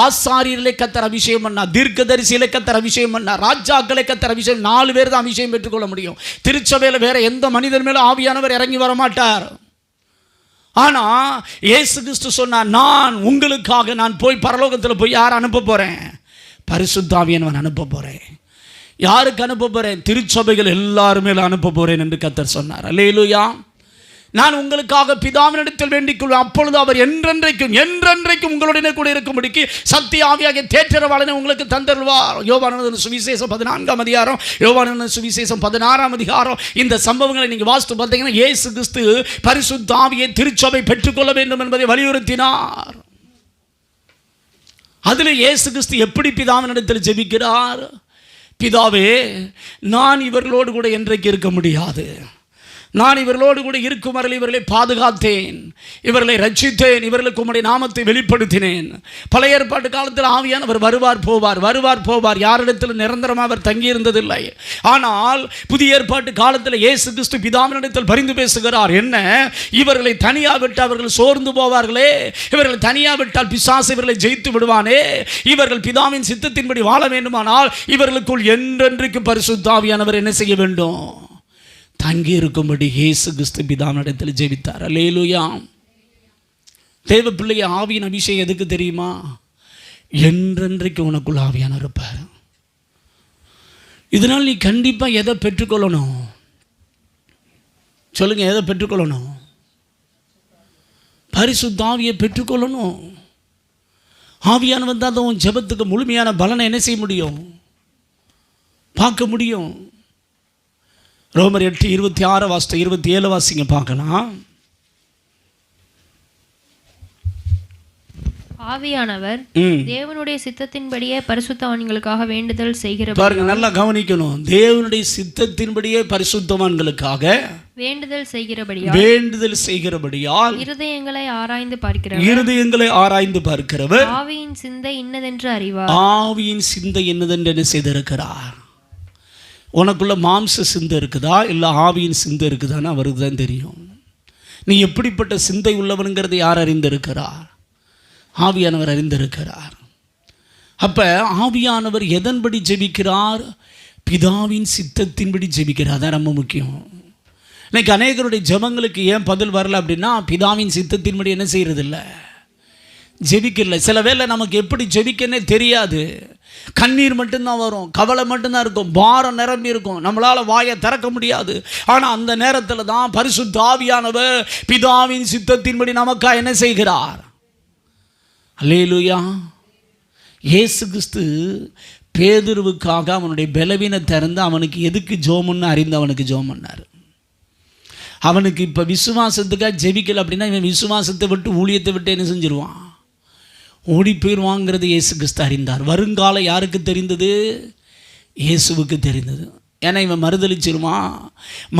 Speaker 1: ஆசாரியர்களை கர்த்தர் அபிஷேகம் பண்ணார், தீர்க்கதரிசிகளை கர்த்தர் அபிஷேகம் பண்ணார், ராஜாக்களை கர்த்தர் அபிஷேகம். 4 பேர் தான் அபிஷேகம் பெற்றுக்கொள்ள முடியும். திருச்சபையில் வேற எந்த மனிதன் மேலும் ஆவியானவர் இறங்கி வர மாட்டார். ஆனால் இயேசு கிறிஸ்து சொன்னார், நான் உங்களுக்காக நான் போய் பரலோகத்தில் போய் யார் அனுப்ப போகிறேன்? பரிசுத்த ஆவியானவன் அனுப்ப போகிறேன். யாருக்கு அனுப்ப போகிறேன்? திருச்சபைகள் எல்லாருமே அனுப்ப போகிறேன் என்று கர்த்தர் சொன்னார். அல்லேலூயா. நான் உங்களுக்காக பிதாவினிடத்தில் வேண்டிக் கொள்வேன், அப்பொழுது அவர் என்றென்றைக்கும் உங்களுடைய கூட இருக்கும்படிக்கு சத்திய ஆவியாகிய தேற்றரவாளனை உங்களுக்கு தந்தருவார். யோவானன் சுவிசேஷம் 14ஆம் அதிகாரம், யோவானன் சுவிசேஷம் 16ஆம் அதிகாரம். இந்த சம்பவங்களை நீங்கள் வாசித்து பார்த்தீங்கன்னா இயேசு கிறிஸ்து பரிசுத்த ஆவியை திருச்சபை பெற்றுக்கொள்ள வேண்டும் என்பதை வலியுறுத்தினார். அதில் இயேசு கிறிஸ்து எப்படி பிதாவினிடத்தில் ஜெபிக்கிறார்? பிதாவே, நான் இவர்களோடு கூட என்றைக்கு இருக்க முடியாது, நான் இவர்களோடு கூட இருக்கும் வரையில் இவர்களை பாதுகாத்தேன், இவர்களை ரட்சித்தேன், இவர்களுக்கு உம்முடைய நாமத்தை வெளிப்படுத்தினேன். பழைய ஏற்பாட்டு காலத்தில் ஆவியானவர் வருவார் போவார், யாரிடத்தில் நிரந்தரமாக அவர் தங்கியிருந்ததில்லை. ஆனால் புதிய ஏற்பாட்டு காலத்தில் இயேசு கிறிஸ்து பிதாவினிடத்தில் பரிந்து பேசுகிறார். என்ன? இவர்களை தனியாக விட்டு அவர்கள் சோர்ந்து போவார்களே, இவர்களை தனியாக விட்டால் பிசாசு இவர்களை ஜெயித்து விடுவானே, இவர்கள் பிதாவின் சித்தத்தின்படி வாழ வேண்டுமானால் இவர்களுக்குள் என்றென்றைக்கு பரிசுத்த ஆவியானவர் என்ன செய்ய வேண்டும்? தங்கி இருக்கும்படி இயேசு கிறிஸ்து பிதாவினிடத்தில் ஜெபித்தார். அல்லேலூயா. தேவ பிள்ளைய ஆவியின் அபிஷேகம் எதுக்கு தெரியுமா? என்றென்றைக்கு உனக்குள்ள ஆவியானவர் இருப்பார். இதனால் நீ கண்டிப்பாக எதை பெற்றுக்கொள்ளணும்? சொல்லுங்க, எதை பெற்றுக்கொள்ளணும்? பரிசுத்த ஆவியை பெற்றுக்கொள்ளணும். ஆவியானவர் தான் உன் ஜெபத்துக்கு முழுமையான பலனை என்ன செய்ய முடியும்? பார்க்க முடியும். ரோமர் 8:26 வாசித்து 27 வாசிங்க பார்க்கலாம்.
Speaker 2: ஆவியானவர் தேவனுடைய சித்தத்தின்படியே பரிசுத்தவான்களுக்காக வேண்டுதல் செய்கிறபடியால்,
Speaker 1: பாருங்க, நல்லா கவனிக்கணும். தேவனுடைய சித்தத்தின்படியே பரிசுத்தவான்களுக்காக வேண்டுதல் செய்கிறபடியால்
Speaker 2: இருதயங்களை
Speaker 1: ஆராய்ந்து பார்க்கிறவர்
Speaker 2: ஆவியின் சிந்தை இன்னதென்று அறிவார்.
Speaker 1: ஆவியின் சிந்தை என்னதென்று என்ன செய்திருக்கிறார்? உனக்குள்ள மாம்ச சிந்தை இருக்குதா இல்லை ஆவியின் சிந்தை இருக்குதான்னு அவருக்கு தான் தெரியும். நீ எப்படிப்பட்ட சிந்தை உள்ளவனுங்கிறது யார் அறிந்திருக்கிறார்? ஆவியானவர் அறிந்திருக்கிறார். அப்போ ஆவியானவர் எதன்படி ஜெபிக்கிறார்? பிதாவின் சித்தத்தின்படி ஜெபிக்கிறார். அதான் ரொம்ப முக்கியம். இன்னைக்கு அநேகருடைய ஜெபங்களுக்கு ஏன் பதில் வரல அப்படின்னா பிதாவின் சித்தத்தின்படி என்ன செய்யறதில்லை, ஜெபிக்கல. சில வேளை நமக்கு எப்படி ஜெபிக்கன்னே தெரியாது. கண்ணீர் மட்டும்தான் வரும், கவலை மட்டும்தான் இருக்கும், பாரம் நிரம்பி இருக்கும், நம்மளால் வாயை திறக்க முடியாது. ஆனால் அந்த நேரத்தில் தான் பரிசுத்த ஆவியானவர் பிதாவின் சித்தத்தின்படி நமக்கா என்ன செய்கிறார்? அல்லேலூயா. இயேசு கிறிஸ்து பேதுருவுக்காக அவனுடைய பலவீனத்தை அறிந்து அவனுக்கு எதுக்கு ஜோமுன்னு அறிந்து அவனுக்கு ஜோம் பண்ணார். அவனுக்கு இப்போ விசுவாசத்துக்காக ஜெபிக்கல அப்படின்னா இவன் விசுவாசத்தை விட்டு ஊழியத்தை விட்டு என்ன செஞ்சிருவான்? ஓடி போயிடுவாங்கிறது இயேசு கிறிஸ்து அறிந்தார். வருங்காலம் யாருக்கு தெரிந்தது? இயேசுவுக்கு தெரிந்தது. ஏன்னா இவன் மறுதளிச்சிருவான்.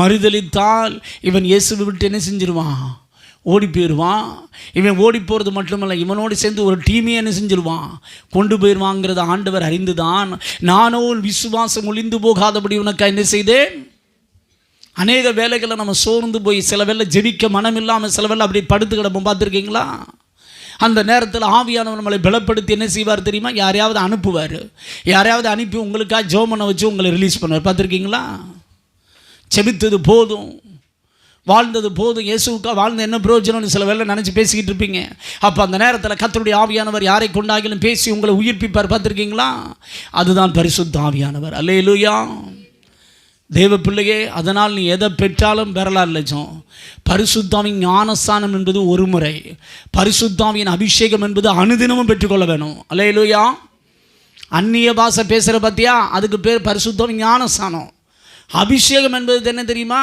Speaker 1: மறுதளித்தால் இவன் இயேசுவை விட்டு என்ன செஞ்சிருவான்? ஓடி போயிடுவான். இவன் ஓடி போகிறது மட்டுமல்ல, இவனோடு சேர்ந்து ஒரு டீமே என்ன செஞ்சிருவான்? கொண்டு போயிடுவாங்கிறத ஆண்டவர் அறிந்துதான் நானோ விசுவாசம் ஒளிந்து போகாதபடி உனக்கு என்ன செய்தேன்? அநேக வேலைகளை நம்ம சோர்ந்து போய் சில வேலை ஜெபிக்க மனம் இல்லாமல் சில வேலை அப்படி படுத்து கிடப்போம். பார்த்துருக்கீங்களா? அந்த நேரத்தில் ஆவியானவர் நம்மளை பலப்படுத்தி என்ன செய்வார் தெரியுமா? யாரையாவது அனுப்புவார். யாரையாவது அனுப்பி உங்களுக்காக ஜெபம் பண்ண வச்சு உங்களை ரிலீஸ் பண்ணுவார். பார்த்துருக்கீங்களா? செபித்தது போதும், வாழ்ந்தது போதும், இயேசுக்காக வாழ்ந்த என்ன பிரயோஜனம்னு சில வேலை நினச்சி பேசிக்கிட்டு இருப்பீங்க. அப்போ அந்த நேரத்தில் கர்த்தருடைய ஆவியானவர் யாரை கொண்டாகிலும் பேசி உங்களை உயிர்ப்பிப்பார். பார்த்துருக்கீங்களா? அதுதான் பரிசுத்த ஆவியானவர். அல்லேலூயா. தேவ பிள்ளையே, அதனால் நீ எதை பெற்றாலும் பெறலாம் லட்சம். பரிசுத்தாவின் ஞானஸ்தானம் என்பது ஒரு முறை, பரிசுத்தாவின் அபிஷேகம் என்பது அனுதினமும் பெற்றுக்கொள்ள வேணும். அல்லேலூயா. அந்நிய பாஷை பேசுகிற பற்றியா, அதுக்கு பேர் பரிசுத்தாவின் ஞானஸ்தானம். அபிஷேகம் என்பது என்ன தெரியுமா?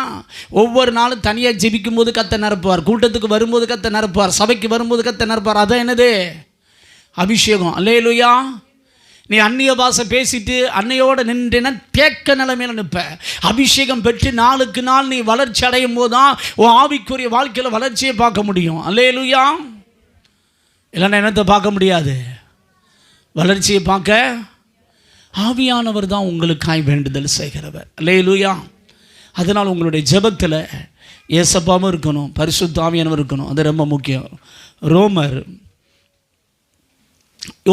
Speaker 1: ஒவ்வொரு நாளும் தனியாக ஜெபிக்கும் போது கத்த நிரப்புவார், கூட்டத்துக்கு வரும்போது கத்த நிரப்புவார், சபைக்கு வரும்போது கத்த நிரப்புவார். அதான் என்னது? அபிஷேகம். அல்லேலூயா. நீ அந்நிய பாஷை பேசிட்டு அன்னையோடு நின்றேன்னா தேக்க நிலைமையில் நிற்ப. அபிஷேகம் பெற்று நாளுக்கு நாள் நீ வளர்ச்சி அடையும் போது தான் உன் ஆவிக்குரிய வாழ்க்கையில் வளர்ச்சியை பார்க்க முடியும். அல்லேலூயா. இல்லைன்னா என்னத்தை பார்க்க முடியாது? வளர்ச்சியை பார்க்க ஆவியானவர் தான் உங்களுக்காய் வேண்டுதல் செய்கிறவர். அல்லேலூயா. அதனால் உங்களுடைய ஜெபத்தில் ஏசப்பாவும் இருக்கணும், பரிசுத்த ஆவியானவர் இருக்கணும். அது ரொம்ப முக்கியம். ரோமர்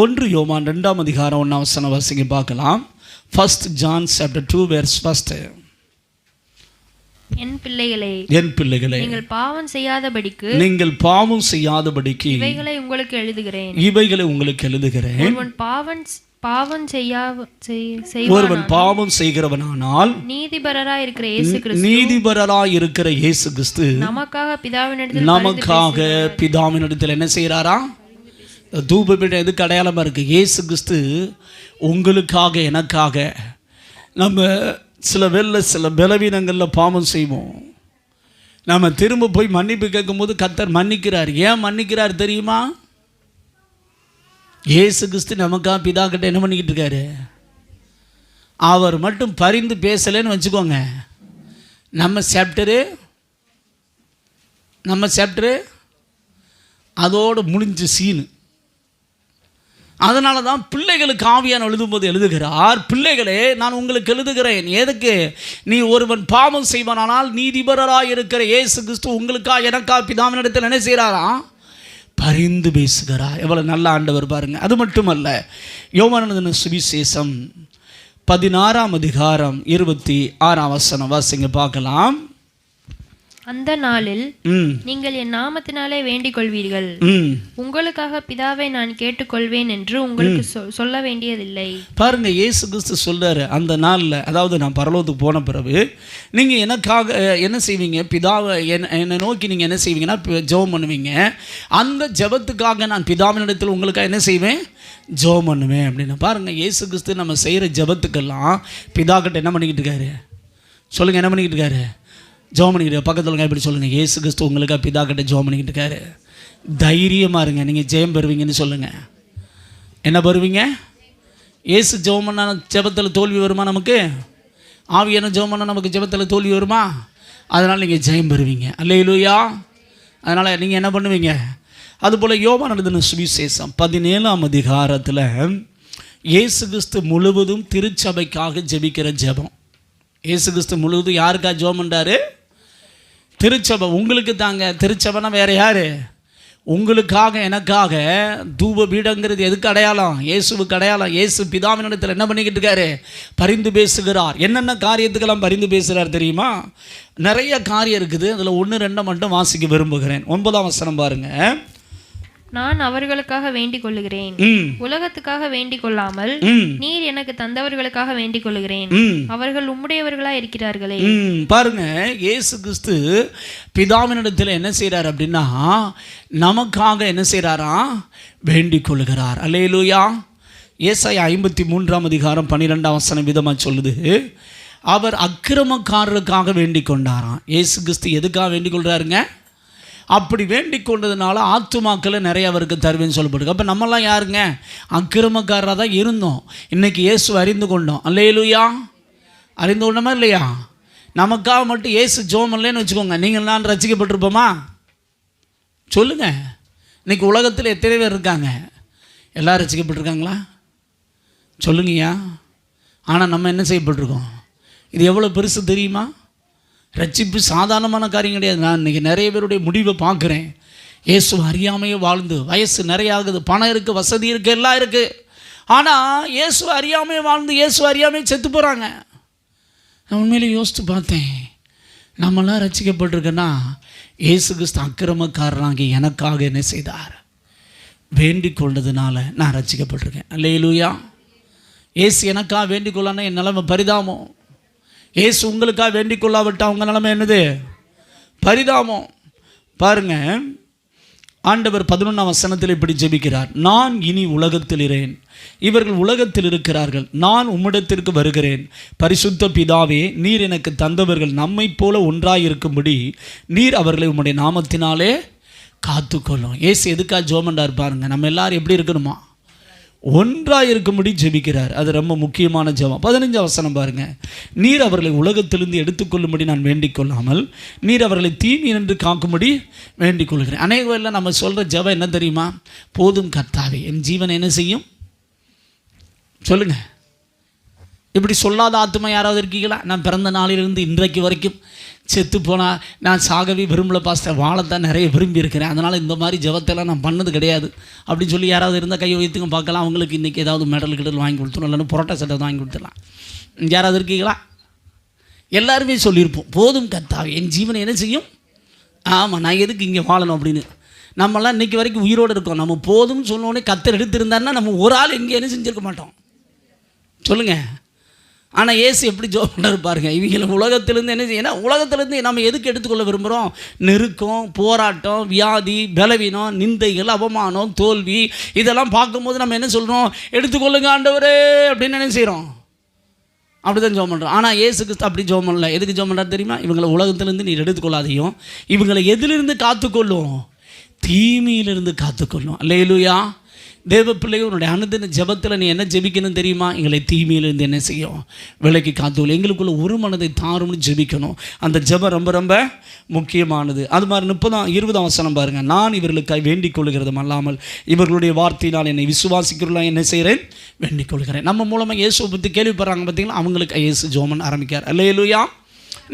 Speaker 1: 1 யோவான் 2ஆம் அதிகாரம் 1ஆம் வசனம் வாசிங்க பார்க்கலாம். 1 John chapter 2 verse 1.
Speaker 2: என் பிள்ளைகளே, நீங்கள் பாவம் செய்யாதபடிக்கு இவைகளை உங்களுக்கு எழுதுகிறேன்.
Speaker 1: ஒருவன்
Speaker 2: பாவம்
Speaker 1: ஒருவன் பாவம் செய்கிறவனானால்
Speaker 2: நீதிபரராய் இருக்கிற இயேசு
Speaker 1: கிறிஸ்து
Speaker 2: நமக்காக
Speaker 1: பிதாவினிடத்தில் என்ன செய்யறாரா? தூபபீடம் எதுக்கு அடையாளமா இருக்கு? இயேசு கிறிஸ்து உங்களுக்காக எனக்காக. நம்ம சில பலவீனங்களில் பாவம் செய்வோம். நம்ம திரும்ப போய் மன்னிப்பு கேட்கும்போது கர்த்தர் மன்னிக்கிறார். ஏன் மன்னிக்கிறார் தெரியுமா? இயேசு கிறிஸ்து நமக்காக பிதா கிட்ட என்ன பண்ணிக்கிட்டு இருக்காரு? அவர் மட்டும் பரிந்து பேசலைன்னு வச்சுக்கோங்க, நம்ம சாப்டரு அதோடு முடிஞ்ச சீனு. அதனால தான் பிள்ளைகளுக்கு ஆவியானவர் எழுதும்போது எழுதுகிறார், பிள்ளைகளே நான் உங்களுக்கு எழுதுகிறேன். எதுக்கு? நீ ஒருவன் பாவம் செய்வானால் நீதிபரராய் இருக்கிற இயேசு கிறிஸ்து உங்களுக்காக எனக்காக பிதாவினிடத்தில் என்ன செய்கிறாரா? பரிந்து பேசுகிறார். எவ்வளவு நல்ல ஆண்டவர் பாருங்க. அது மட்டுமல்ல, யோவான் எழுதின சுவிசேஷம் 16ஆம் அதிகாரம் 26ஆம் வசனம் வாசிங்க பார்க்கலாம்.
Speaker 2: அந்த நாளில் நீங்கள் என் நாமத்தினாலே வேண்டிக் கொள்வீர்கள், உங்களுக்காக பிதாவை நான் கேட்டுக்கொள்வேன் என்று உங்களுக்கு சொல்ல வேண்டியதில்லை. பாருங்க, இயேசு கிறிஸ்து சொல்றாரு, அந்த நாளில், அதாவது நான் பரலோகத்துக்கு போன பிறகு நீங்கள் எனக்காக என்ன செய்வீங்க? பிதாவை என்னை நோக்கி நீங்கள் என்ன செய்வீங்கன்னா ஜெபம் பண்ணுவீங்க. அந்த ஜெபத்துக்காக நான் பிதாவினிடத்தில் உங்களுக்காக என்ன செய்வேன்? ஜெபம் பண்ணுவேன் அப்படின்னு. பாருங்கள், இயேசு கிறிஸ்து நம்ம செய்கிற ஜெபத்துக்கெல்லாம் பிதா கிட்ட என்ன பண்ணிக்கிட்டு இருக்காரு? சொல்லுங்கள், என்ன பண்ணிக்கிட்டு இருக்காரு? ஜெபம் பண்ணிக்கிட்டு. பக்கத்தில் இப்படி சொல்லுங்கள், இயேசு கிறிஸ்து உங்களுக்காக பிதா கிட்ட ஜெபம் பண்ணிக்கிட்டு இருக்காரு. தைரியமாக இருங்க, நீங்கள் ஜெயம் பெறுவீங்கன்னு சொல்லுங்கள். என்ன பெறுவீங்க? இயேசு ஜெபம் பண்ணால் ஜெபத்தில் தோல்வி வருமா? நமக்கு ஆவியான ஜெபம் பண்ணால் நமக்கு ஜெபத்தில் தோல்வி வருமா? அதனால் நீங்கள் ஜெயம் பெறுவீங்க. அல்லேலூயா. அதனால் நீங்கள் என்ன பண்ணுவீங்க? அதுபோல் யோவான் எழுதின சுவிசேஷம் 17ஆம் அதிகாரத்தில் இயேசு கிறிஸ்து முழுவதும் திருச்சபைக்காக ஜெபிக்கிற ஜெபம். இயேசு கிறிஸ்து முழுவதும் யாருக்காக ஜெபம் பண்ணுறாரு? திருச்சபை. உங்களுக்கு தாங்க. திருச்சபைனா வேறு யார்? உங்களுக்காக எனக்காக. தூப பீடங்கிறது எதுக்கு அடையாளம்? இயேசுவுக்கு அடையாளம். இயேசு பிதாவினிடத்தில் என்ன பண்ணிக்கிட்டு இருக்காரு? பரிந்து பேசுகிறார். என்னென்ன காரியத்துக்கெல்லாம் பரிந்து பேசுகிறார் தெரியுமா? நிறைய காரியம் இருக்குது. அதில் 1-2 மட்டும் வாசிக்க விரும்புகிறேன். 9ஆம் வசனம் பாருங்க. நான் அவர்களுக்காக வேண்டிக் கொள்ளுகிறேன், உலகத்துக்காக வேண்டிக் கொள்ளாமல் நீர் எனக்கு தந்தவர்களுக்காக வேண்டிக் கொள்ளுகிறேன், அவர்கள் உம்முடையவர்களாக இருக்கிறார்களே.
Speaker 1: பாருங்க, இயேசு கிறிஸ்து பிதாவினிடத்தில் என்ன செய்கிறார் அப்படின்னா நமக்காக என்ன செய்கிறாரா? வேண்டிக் கொள்ளுகிறார். அல்லேலூயா. ஏசாயா 53ஆம் அதிகாரம் 12ஆம் வசனம் விதமாக சொல்லுது, அவர் அக்கிரமக்காரருக்காக வேண்டிக் கொண்டாராம். இயேசு கிறிஸ்து எதுக்காக வேண்டிக் கொள்கிறாருங்க? அப்படி வேண்டிக் கொண்டதுனால ஆத்துமாக்களை நிறைய அவருக்கு தருவேன்னு சொல்லப்படுது. அப்போ நம்மலாம் யாருங்க? அக்கிரமக்காரராக தான் இருந்தோம். இன்றைக்கி இயேசு அறிந்து கொண்டோம். அல்லேலூயா. அறிந்து கொண்டோமா இல்லையா? நமக்காக மட்டும் இயேசு ஜெபம் இல்லைன்னு வச்சுக்கோங்க, நீங்கள் நான் ரசிக்கப்பட்டிருப்போமா? சொல்லுங்கள். இன்றைக்கி உலகத்தில் எத்தனை பேர் இருக்காங்க? எல்லோரும் ரசிக்கப்பட்டிருக்காங்களா? சொல்லுங்கய்யா. ஆனால் நம்ம என்ன செய்யப்பட்டிருக்கோம்? இது எவ்வளோ பெருசு தெரியுமா? ரட்சிப்பு சாதாரணமான காரியம் கிடையாது. நான் இன்றைக்கி நிறைய பேருடைய முடிவை பார்க்குறேன். இயேசு அறியாமையே வாழ்ந்து வயசு நிறைய ஆகுது, பணம் இருக்குது, வசதி இருக்குது, எல்லாம் இருக்குது. ஆனால் இயேசு அறியாமையே வாழ்ந்து இயேசு அறியாமையே செத்து போகிறாங்க. நான் உண்மையிலே யோசித்து பார்த்தேன், நம்மளாம் ரட்சிக்கப்பட்டிருக்கேன்னா இயேசு கிறிஸ்து அக்கிரமக்காரனாகி எனக்காக என்ன செய்தார்? வேண்டிக் கொண்டதுனால நான் ரட்சிக்கப்பட்டிருக்கேன். அல்லேலூயா. இயேசு எனக்காக வேண்டிக் கொள்ளான்னா என் நிலைமை பரிதாபம். இயேசு உங்களுக்காக வேண்டிக் கொள்ளாவிட்டால் உங்கள் நிலைமை என்னது? பரிதாபம். பாருங்க, ஆண்டவர் 11ஆம் வசனத்தில் இப்படி ஜெபிக்கிறார், நான் இனி உலகத்தில் இரேன், இவர்கள் உலகத்தில் இருக்கிறார்கள், நான் உம்மிடத்திற்கு வருகிறேன். பரிசுத்த பிதாவே, நீர் எனக்கு தந்தவர்கள் நம்மை போல ஒன்றாயிருக்கும்படி நீர் அவர்களை உம்முடைய நாமத்தினாலே காத்துக்கொள்ளும். இயேசு எதுக்காக ஜெபம் பண்ணார் பாருங்க? நம்ம எல்லாரும் எப்படி இருக்கணுமா? ஒன்றாக இருக்கும்படி ஜெபிக்கிறார். அது ரொம்ப முக்கியமான ஜெபம். 15ஆம் வசனம் பாருங்க. நீர் அவர்களை உலகத்திலிருந்து எடுத்துக்கொள்ளும்படி நான் வேண்டிக் கொள்ளாமல் நீர் அவர்களை தீமை நின்று காக்கும்படி வேண்டிக் கொள்கிறேன். அநேக வேளையில் நம்ம சொல்கிற ஜெபம் என்ன தெரியுமா? போதும் கர்த்தாவே, என் ஜீவனை என்ன செய்யும்? சொல்லுங்கள். இப்படி சொல்லாத ஆத்மா யாராவது இருக்கீங்களா? நான் பிறந்த நாளிலிருந்து இன்றைக்கு வரைக்கும் செத்து போனால் நான் சாகவே விரும்பல பாஸ்டர், வாழத்தான் நிறைய விரும்பி இருக்கிறேன், அதனால் இந்த மாதிரி ஜெபத்தெல்லாம் நான் பண்ணது கிடையாது அப்படின்னு சொல்லி யாராவது இருந்தால் கையை வைத்துங்க பார்க்கலாம். அவங்களுக்கு இன்றைக்கி ஏதாவது மெடல் கிடல் வாங்கி கொடுத்துரும், இல்லைன்னா புரோட்டா சட்டை வாங்கி கொடுத்துடலாம். யாராவது இருக்கீங்களா? எல்லாருமே சொல்லியிருப்போம், போதும் கர்த்தாவே, என் ஜீவனை என்ன செய்யும்? ஆமாம், நான் எதுக்கு இங்கே வாழணும் அப்படின்னு. நம்மளாம் இன்றைக்கி வரைக்கும் உயிரோடு இருக்கோம். நம்ம போதும்னு சொன்னோடனே கர்த்தர் எடுத்திருந்தாருன்னா நம்ம ஒரு ஆள் எங்கே என்ன செஞ்சுருக்க மாட்டோம். சொல்லுங்கள். ஆனால் இயேசு எப்படி ஜெபம் பண்ணாரு பாருங்க. இவங்களை உலகத்திலேருந்து என்ன ஏன்னா உலகத்திலேருந்து நம்ம எதுக்கு எடுத்துக்கொள்ள விரும்புகிறோம்? நெருக்கம், போராட்டம், வியாதி, பலவீனம், நிந்தைகள், அவமானம், தோல்வி, இதெல்லாம் பார்க்கும்போது நம்ம என்ன சொல்கிறோம்? எடுத்துக்கொள்ளுங்க ஆண்டவரே அப்படின்னு என்ன செய்கிறோம்? அப்படி தான் ஜெபம் பண்ணுறோம். ஆனால் இயேசு கிறிஸ்து அப்படி ஜெபம் பண்ணல. எதுக்கு ஜெபம் பண்ணுறாரு தெரியுமா? இவங்களை உலகத்திலேருந்து நீ எடுத்துக்கொள்ளாதையும், இவங்களை எதிலிருந்து காத்துக்கொள்ளும்? தீமையிலிருந்து காத்துக்கொள்ளும். அல்லேலூயா. தேவ பிள்ளையும் உன்னுடைய அனுதின ஜெபத்தில் நீ என்ன ஜெபிக்கணும் தெரியுமா? எங்களை தீமையிலிருந்து என்ன செய்யும்? விலக்கி காத்துக்கொள்ளும். எங்களுக்குள்ள ஒரு மனதை தாரும்னு ஜெபிக்கணும். அந்த ஜெபம் ரொம்ப ரொம்ப முக்கியமானது. அது மாதிரி 20ஆம் வசனம் பாருங்கள். நான் இவர்களுக்காக வேண்டிக் கொள்கிறதும் அல்லாமல் இவர்களுடைய வார்த்தையினால் என்னை விசுவாசிக்கிறவர்களாக என்ன செய்கிறேன்? வேண்டிக் கொள்கிறேன். நம்ம மூலமாக இயேசுவை பற்றி கேள்விப்படுறாங்க பார்த்தீங்களா? அவங்களுக்கு இயேசு ஜெபம் ஆரம்பிக்கார். அல்லேலூயா.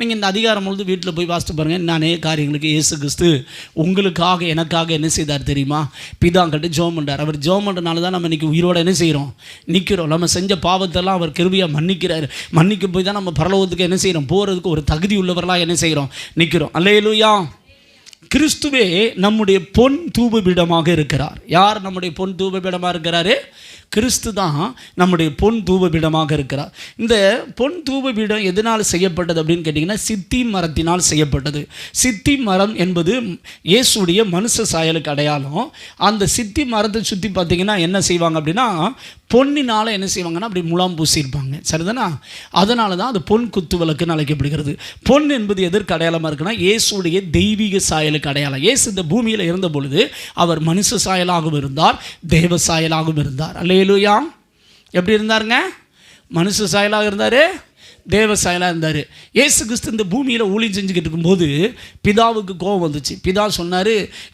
Speaker 1: நீங்கள் இந்த அதிகாரம் பொழுது வீட்டில் போய் வாசித்து பாருங்கள். நானே காரியங்களுக்கு இயேசு கிறிஸ்து உங்களுக்காக எனக்காக என்ன செய்தார் தெரியுமா? பிதாங்கிட்ட ஜெபம் பண்ணார். அவர் ஜெபம் பண்ணுறனால தான் நம்ம இன்றைக்கி உயிரோடு என்ன செய்கிறோம்? நிற்கிறோம். நம்ம செஞ்ச பாவத்தெல்லாம் அவர் கிருபையாக மன்னிக்கிறார். மன்னிக்க போய் தான் நம்ம பரலோகத்துக்கு என்ன செய்கிறோம்? போகிறதுக்கு ஒரு தகுதி உள்ளவர்களாக என்ன செய்கிறோம்? நிற்கிறோம். அல்லேலூயா. கிறிஸ்துவே நம்முடைய பொன் தூபபீடமாக இருக்கிறார். யார் நம்முடைய பொன் தூபபீடமாக இருக்கிறாரு? கிறிஸ்து தான் நம்முடைய பொன் தூபபீடமாக இருக்கிறார். இந்த பொன் தூபபீடம் எதனால் செய்யப்பட்டது அப்படின்னு கேட்டிங்கன்னா, சித்தி மரத்தினால் செய்யப்பட்டது. சித்தி மரம் என்பது இயேசுடைய மனுஷ சாயலுக்கு அடையாளம். அந்த சித்தி மரத்தை சுற்றி பார்த்திங்கன்னா என்ன செய்வாங்க அப்படின்னா, பொன்னினால் என்ன செய்வாங்கன்னா அப்படி முலாம் பூசியிருப்பாங்க. சரிதானா? அதனால தான் அது பொன் குத்து விளக்குன்னு அழைக்கப்படுகிறது. பொன் என்பது எதற்கு அடையாளமாக இருக்குன்னா, இயேசுடைய தெய்வீக சாயலுக்கு அடையாளம். இயேசு இந்த பூமியில் இருந்த பொழுது அவர் மனுஷ சாயலாகவும் இருந்தார், தேவ சாயலாகவும் இருந்தார். அல்லேலூயா. எப்படி இருந்தாருங்க? மனுஷ சாயலாக இருந்தார், தேவ சாயலாக இருந்தார். இயேசு கிறிஸ்து இந்த பூமியில் ஊழியம் செஞ்சுக்கிட்டு இருக்கும்போது பிதாவுக்கு கோபம் வந்துச்சு. பிதா சொன்னார்,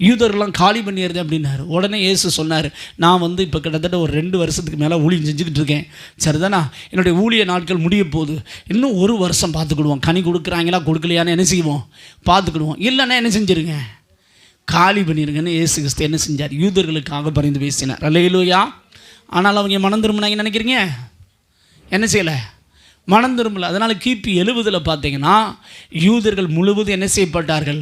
Speaker 1: யூதர்லாம் காலி பண்ணிடுது அப்படின்னாரு. உடனே இயேசு சொன்னார், நான் இப்போ கிட்டத்தட்ட ஒரு 2 வருஷத்துக்கு மேலே ஊழியம் செஞ்சுக்கிட்டு இருக்கேன். சரிதானா? என்னுடைய ஊழிய நாட்கள் முடிய போகுது. இன்னும் 1 வருஷம் பார்த்துக்கிடுவோம். கனி கொடுக்குறாங்களா கொடுக்கலையான்னு என்ன செய்வோம்? பார்த்துக்கிடுவோம். இல்லைன்னா என்ன செஞ்சுருங்க? காலி பண்ணிடுங்கன்னு இயேசு கிறிஸ்து என்ன செஞ்சார்? யூதர்களுக்காக பரிந்து பேசினார். அல்லேலூயா. ஆனால் அவங்க மனம் திரும்பினாங்க நினைக்கிறீங்க? என்ன செய்யலை? மனம் திரும்பல. அதனால் கிபி 70 பார்த்தீங்கன்னா யூதர்கள் முழுவதும் என்ன செய்யப்பட்டார்கள்?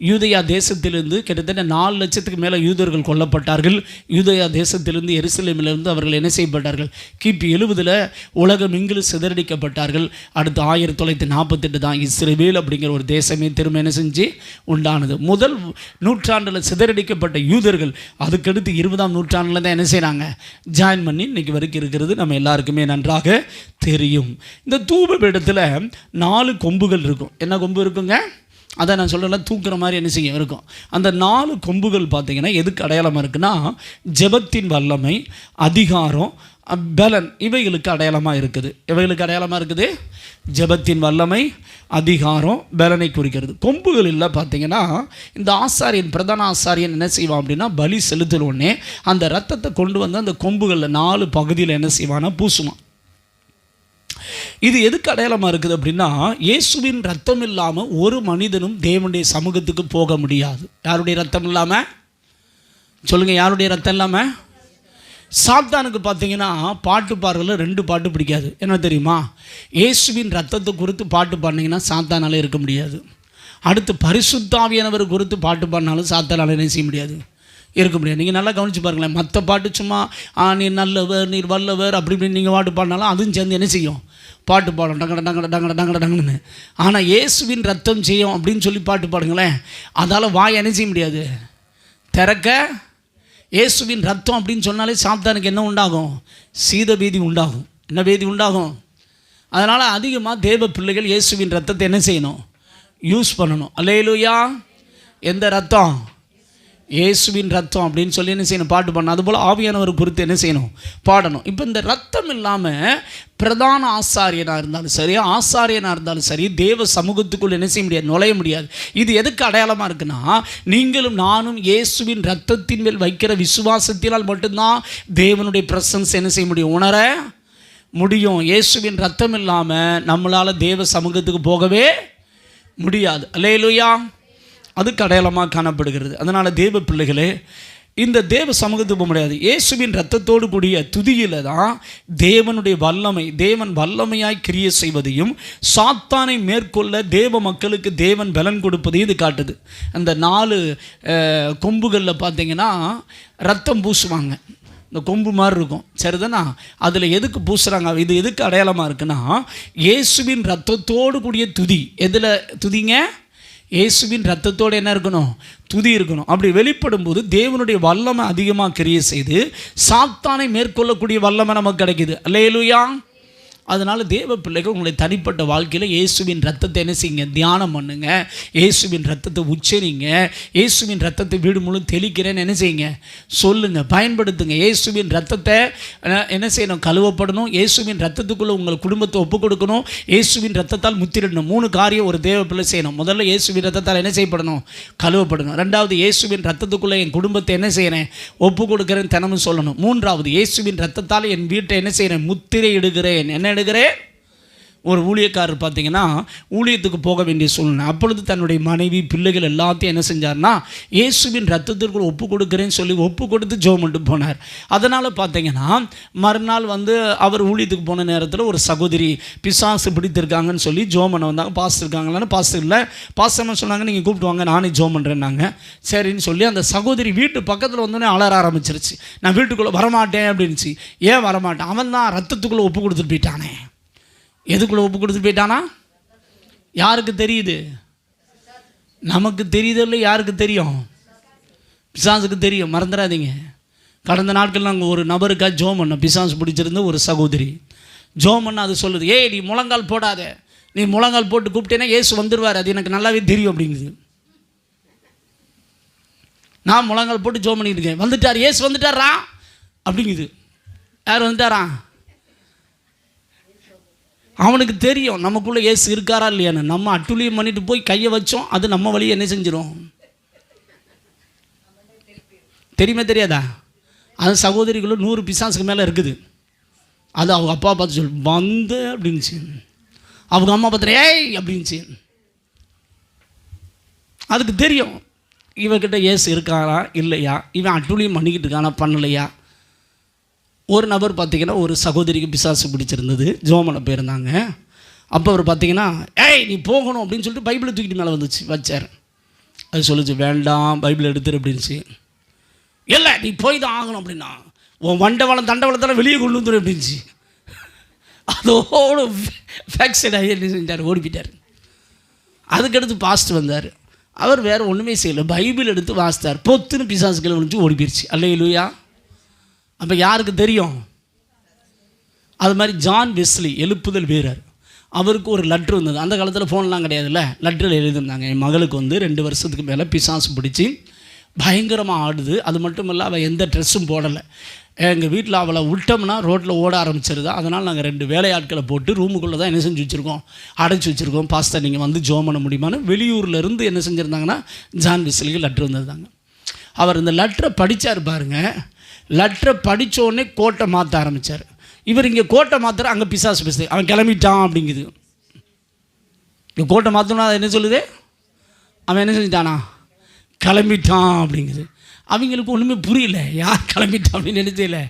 Speaker 1: யூதயா தேசத்திலிருந்து கிட்டத்தட்ட 4 லட்சத்துக்கு மேலே யூதர்கள் கொல்லப்பட்டார்கள். யூதயா தேசத்திலிருந்து எருசலேமிலிருந்து அவர்கள் என்ன செய்யப்பட்டார்கள்? கிபி 70 உலகம் எங்கிலும் சிதறடிக்கப்பட்டார்கள். அடுத்து 1948 தான் இஸ்ரவேல் அப்படிங்கிற ஒரு தேசமே திரும்ப என்ன செஞ்சு உண்டானது. முதல் நூற்றாண்டில் சிதறடிக்கப்பட்ட யூதர்கள் அதுக்கடுத்து 20ஆம் நூற்றாண்டில் தான் என்ன செய்கிறாங்க? ஜாயின் பண்ணி இன்றைக்கி வரைக்கும் இருக்கிறது நம்ம எல்லாருக்குமே நன்றாக தெரியும். இந்த தூபபீடத்தில் 4 கொம்புகள் இருக்கும். என்ன கொம்பு இருக்குங்க? அதை நான் சொல்கிறல தூக்குற மாதிரி என்ன செய்யும் இருக்கும். அந்த 4 கொம்புகள் பார்த்திங்கன்னா எதுக்கு அடையாளமாக இருக்குன்னா, ஜெபத்தின் வல்லமை, அதிகாரம், பலன், இவைகளுக்கு அடையாளமாக இருக்குது. இவைகளுக்கு அடையாளமாக இருக்குது. ஜெபத்தின் வல்லமை, அதிகாரம், பலனை குறிக்கிறது. கொம்புகளில் பார்த்திங்கன்னா இந்த ஆசாரியன், பிரதான ஆசாரியன் என்ன செய்வான் அப்படின்னா, பலி செலுத்தினோடனே அந்த ரத்தத்தை கொண்டு வந்து அந்த கொம்புகளில் 4 பகுதியில் என்ன செய்வான்னா பூசுவான். இது எதுக்கு அடையாளமாக இருக்குது அப்படின்னா, இயேசுவின் ரத்தம் இல்லாமல் ஒரு மனிதனும் தேவனுடைய சமூகத்துக்கு போக முடியாது. யாருடைய ரத்தம் இல்லாமல்? சொல்லுங்கள், யாருடைய ரத்தம் இல்லாமல்? சாத்தானுக்கு பார்த்தீங்கன்னா பாட்டு பாடுறதுல 2 பாட்டு பிடிக்காது. என்ன தெரியுமா? இயேசுவின் ரத்தத்தை குறித்து பாட்டு பாடினீங்கன்னா சாத்தானால இருக்க முடியாது. அடுத்து பரிசுத்த ஆவியானவர் குறித்து பாட்டு பாடினாலும் சாத்தானால என்ன செய்ய முடியாது? இருக்க முடியாது. நீங்கள் நல்லா கவனித்து பாருங்களேன். மற்ற பாட்டு சும்மா நீர் நல்லவர், நீர் வல்லவர் அப்படி இப்படின்னு நீங்கள் பாட்டு பாடினாலும் அதுவும் சேர்ந்து என்ன செய்யும்? பாட்டு பாடும், டங்கட டங்கட டங்கட டங்கட டங்குன்னு. ஆனால் இயேசுவின் ரத்தம் செய்யும் அப்படின்னு சொல்லி பாட்டு பாடுங்களேன், அதால் வாய் என்ன செய்ய முடியாது? திறக்க. இயேசுவின் ரத்தம் அப்படின்னு சொன்னாலே சாத்தானுக்கு என்ன உண்டாகும்? சீத பீதி உண்டாகும். என்ன பீதி உண்டாகும்? அதனால் அதிகமாக தேவ பிள்ளைகள் இயேசுவின் ரத்தத்தை என்ன செய்யணும்? யூஸ் பண்ணணும். அல்லேலூயா. எந்த ரத்தம்? இயேசுவின் ரத்தம் அப்படின்னு சொல்லி என்ன செய்யணும்? பாட்டு பண்ணணும். அதுபோல் ஆவியானவர் குறித்து என்ன செய்யணும்? பாடணும். இப்போ இந்த ரத்தம் இல்லாமல் பிரதான ஆசாரியனாக இருந்தாலும் சரி, ஆசாரியனாக இருந்தாலும் சரி, தேவ சமூகத்துக்குள் என்ன செய்ய முடியாது? நுழைய முடியாது. இது எதுக்கு அடையாளமாக இருக்குன்னா, நீங்களும் நானும் இயேசுவின் ரத்தத்தின் மேல் வைக்கிற விசுவாசத்தினால் மட்டும்தான் தேவனுடைய பிரசன்ஸ் என்ன செய்ய முடியும்? உணர முடியும். இயேசுவின் ரத்தம் இல்லாமல் நம்மளால் தேவ சமூகத்துக்கு போகவே முடியாது. அல்லேலூயா. அதுக்கு அடையாளமாக காணப்படுகிறது. அதனால் தேவ பிள்ளைகளே, இந்த தேவ சமூகத்துக்கு போக முடியாது. இயேசுவின் ரத்தத்தோடு கூடிய துதியில் தான் தேவனுடைய வல்லமை, தேவன் வல்லமையாய் கிரியை செய்வதையும் சாத்தானை மேற்கொள்ள தேவ மக்களுக்கு தேவன் பலன் கொடுப்பதையும் இது காட்டுது. அந்த 4 கொம்புகளில் பார்த்தீங்கன்னா ரத்தம் பூசுவாங்க. இந்த கொம்பு மாதிரி இருக்கும், சரிதானா? அதில் எதுக்கு பூசுகிறாங்க, இது எதுக்கு அடையாளமாக இருக்குன்னா, இயேசுவின் ரத்தத்தோடு கூடிய துதி. எதில் துதிங்க? இயேசுவின் ரத்தத்தோடு என்ன இருக்கணும்? துதி இருக்கணும். அப்படி வெளிப்படும் போது தேவனுடைய வல்லமை அதிகமாக கிரியை செய்து சாத்தானை மேற்கொள்ளக்கூடிய வல்லமை நமக்கு கிடைக்குது. அல்லேலூயா. அதனால் தேவ பிள்ளைகள் உங்களை தனிப்பட்ட வாழ்க்கையில் இயேசுவின் ரத்தத்தை என்ன செய்யுங்க? தியானம் பண்ணுங்க. இயேசுவின் ரத்தத்தை உச்சரிங்க. இயேசுவின் ரத்தத்தை வீடு முழு தெளிக்கிறேன்னு என்ன செய்யுங்க? சொல்லுங்கள், பயன்படுத்துங்க. இயேசுவின் ரத்தத்தை என்ன செய்யணும்? கழுவப்படணும். இயேசுவின் ரத்தத்துக்குள்ளே உங்கள் குடும்பத்தை ஒப்புக் கொடுக்கணும். இயேசுவின் ரத்தத்தால் முத்திரிடணும். 3 காரியம் ஒரு தேவ பிள்ளை செய்யணும். முதல்ல இயேசுவின் ரத்தத்தால் என்ன செய்யப்படணும்? கழுவப்படணும். 2வது இயேசுவின் ரத்தத்துக்குள்ளே என் குடும்பத்தை என்ன செய்கிறேன்? ஒப்பு கொடுக்குறேன்னு தினமும் சொல்லணும். 3வது இயேசுவின் ரத்தத்தால் என் வீட்டை என்ன செய்கிறேன்? முத்திரை இடுகிறேன். என்ன எடுக்கிறேன்? ஒரு ஊழியக்காரர் பார்த்தீங்கன்னா ஊழியத்துக்கு போக வேண்டிய சூழ்நிலை. அப்பொழுது தன்னுடைய மனைவி பிள்ளைகள் எல்லாத்தையும் என்ன செஞ்சார்னா இயேசுவின் ரத்தத்திற்குள் ஒப்பு கொடுக்குறேன்னு சொல்லி ஒப்பு கொடுத்து ஜெபம் பண்ணிட்டு போனார். அதனால் பார்த்தீங்கன்னா மறுநாள் அவர் ஊழியத்துக்கு போன நேரத்தில் ஒரு சகோதரி பிசாசு பிடித்திருக்காங்கன்னு சொல்லி ஜெபம் பண்ண வந்தாங்க. பாஸ்டர் இருக்காங்களான்னு பாஸ்டர் இல்லை, பாஸ்டர்னு சொன்னாங்க, நீங்கள் கூப்பிட்டு வாங்க, நானே ஜெபம் பண்ணுறேன்னாங்க. சரின்னு சொல்லி அந்த சகோதரி வீட்டு பக்கத்தில் வந்தோடனே அலற ஆரம்பிச்சிருச்சு. நான் வீட்டுக்குள்ளே வரமாட்டேன் அப்படின்னுச்சு. ஏன் வரமாட்டேன்? அவன் தான் ரத்தத்துக்குள்ளே ஒப்பு கொடுத்துட்டு போயிட்டானே. எதுக்குள்ளே ஒப்பு கொடுத்துட்டு போயிட்டானா? யாருக்கு தெரியுது? நமக்கு தெரியுது இல்லை, யாருக்கு தெரியும்? பிசாசுக்கு தெரியும். மறந்துடாதீங்க. கடந்த நாட்கள் நாங்கள் ஒரு நபருக்காக ஜெபம் பண்ணோம். பிசாசு பிடிச்சிருந்த ஒரு சகோதரி ஜெபம் பண்ண அது சொல்லுது, ஏய் நீ முழங்கால் போடாத, நீ முழங்கால் போட்டு கூப்பிட்டேன்னா இயேசு வந்துடுவார், அது எனக்கு நல்லாவே தெரியும் அப்படிங்குது. நான் முழங்கால் போட்டு ஜெபம் பண்ணிட்டு இருக்கேன், வந்துட்டார், இயேசு வந்துட்டாரா அப்படிங்குது. யார் வந்துட்டாரா? அவனுக்கு தெரியும் நமக்குள்ளே இயேசு இருக்காரா இல்லையான்னு. நம்ம அட்டுழியம் பண்ணிட்டு போய் கையை வச்சோம், அது நம்ம வழியை என்ன செஞ்சிடும் தெரியுமே தெரியாதா? அது சகோதரிக்குள்ள 100 பிசாசுக்கு மேலே இருக்குது. அது அவங்க அப்பா பார்த்து சொல்லு வந்து அப்படின்ச்சு, அவங்க அம்மா பார்த்து ஏய் அப்படின்ச்சு. அதுக்கு தெரியும் இவகிட்ட இயேசு இருக்காரா இல்லையா, இவன் அட்டுழியம் பண்ணிக்கிட்டு இருக்கானா பண்ணலையா. ஒரு நபர் பார்த்திங்கன்னா ஒரு சகோதரிக்கு பிசாசு பிடிச்சிருந்தது, ஜோமனை போயிருந்தாங்க. அப்போ அவர் பார்த்திங்கன்னா ஏய் நீ போகணும் அப்படின்னு சொல்லிட்டு பைபிளை தூக்கிட்டு மேலே வச்சார். அது சொல்லிச்சு வேண்டாம் பைபிள் எடுத்துரு அப்படின்ச்சு. இல்லை நீ போய் தான் ஆகணும் அப்படின்னா உன் வண்டவளம் தண்டவளத்தெல்லாம் வெளியே கொண்டு வந்துடும் அப்படின்ச்சு. அதோடு ஃபேக்சட் ஆகி என்ன செஞ்சார்? ஓடிப்பிட்டார். அதுக்கடுத்து பாஸ்ட் வந்தார். அவர் வேறு ஒன்றுமே செய்யலை, பைபிள் எடுத்து வாசித்தார். பொத்துன்னு பிசாசுகளை விழிச்சு ஓடி போயிடுச்சு. அல்லேலூயா. அப்போ யாருக்கு தெரியும்? அது மாதிரி ஜான் வெஸ்லி எழுப்புதல் வீரர், அவருக்கு ஒரு லெட்ரு வந்தது. அந்த காலத்தில் ஃபோன்லாம் கிடையாதுல்ல, லெட்டரில் எழுதியிருந்தாங்க, என் மகளுக்கு 2 வருஷத்துக்கு மேலே பிசாசு பிடிச்சி பயங்கரமாக ஆடுது. அது மட்டும் இல்லை, அவள் எந்த ட்ரெஸ்ஸும் போடலை. எங்கள் வீட்டில் அவளை விட்டோம்னா ரோட்டில் ஓட ஆரம்பிச்சிருதா. அதனால் நாங்கள் 2 வேலையாட்களை போட்டு ரூமுக்குள்ளே தான் என்ன செஞ்சு வச்சுருக்கோம், அடைச்சி வச்சுருக்கோம். பாஸ்டர் நீங்கள் வந்து ஜெபம் பண்ண முடியுமான்னு வெளியூர்லேருந்து என்ன செஞ்சுருந்தாங்கன்னா ஜான் வெஸ்லிக்கு லெட்ரு வந்திருந்தாங்க. அவர் இந்த லெட்டரை படித்தார் பாருங்க. லெட்டரை படித்தோடனே கோட்டை மாற்ற ஆரம்பித்தார். இவர் இங்கே கோட்டை மாற்றுற, அங்கே பிசாசு பேசுது, அவன் கிளம்பிட்டான் அப்படிங்குது. இங்கே கோட்டை மாற்றணும்னா அது என்ன சொல்லுது? அவன் என்ன செஞ்சிட்டானா? கிளம்பிட்டான் அப்படிங்குது. அவங்களுக்கு ஒன்றுமே புரியல, யார் கிளம்பிட்டான் அப்படின்னு நினைச்சல,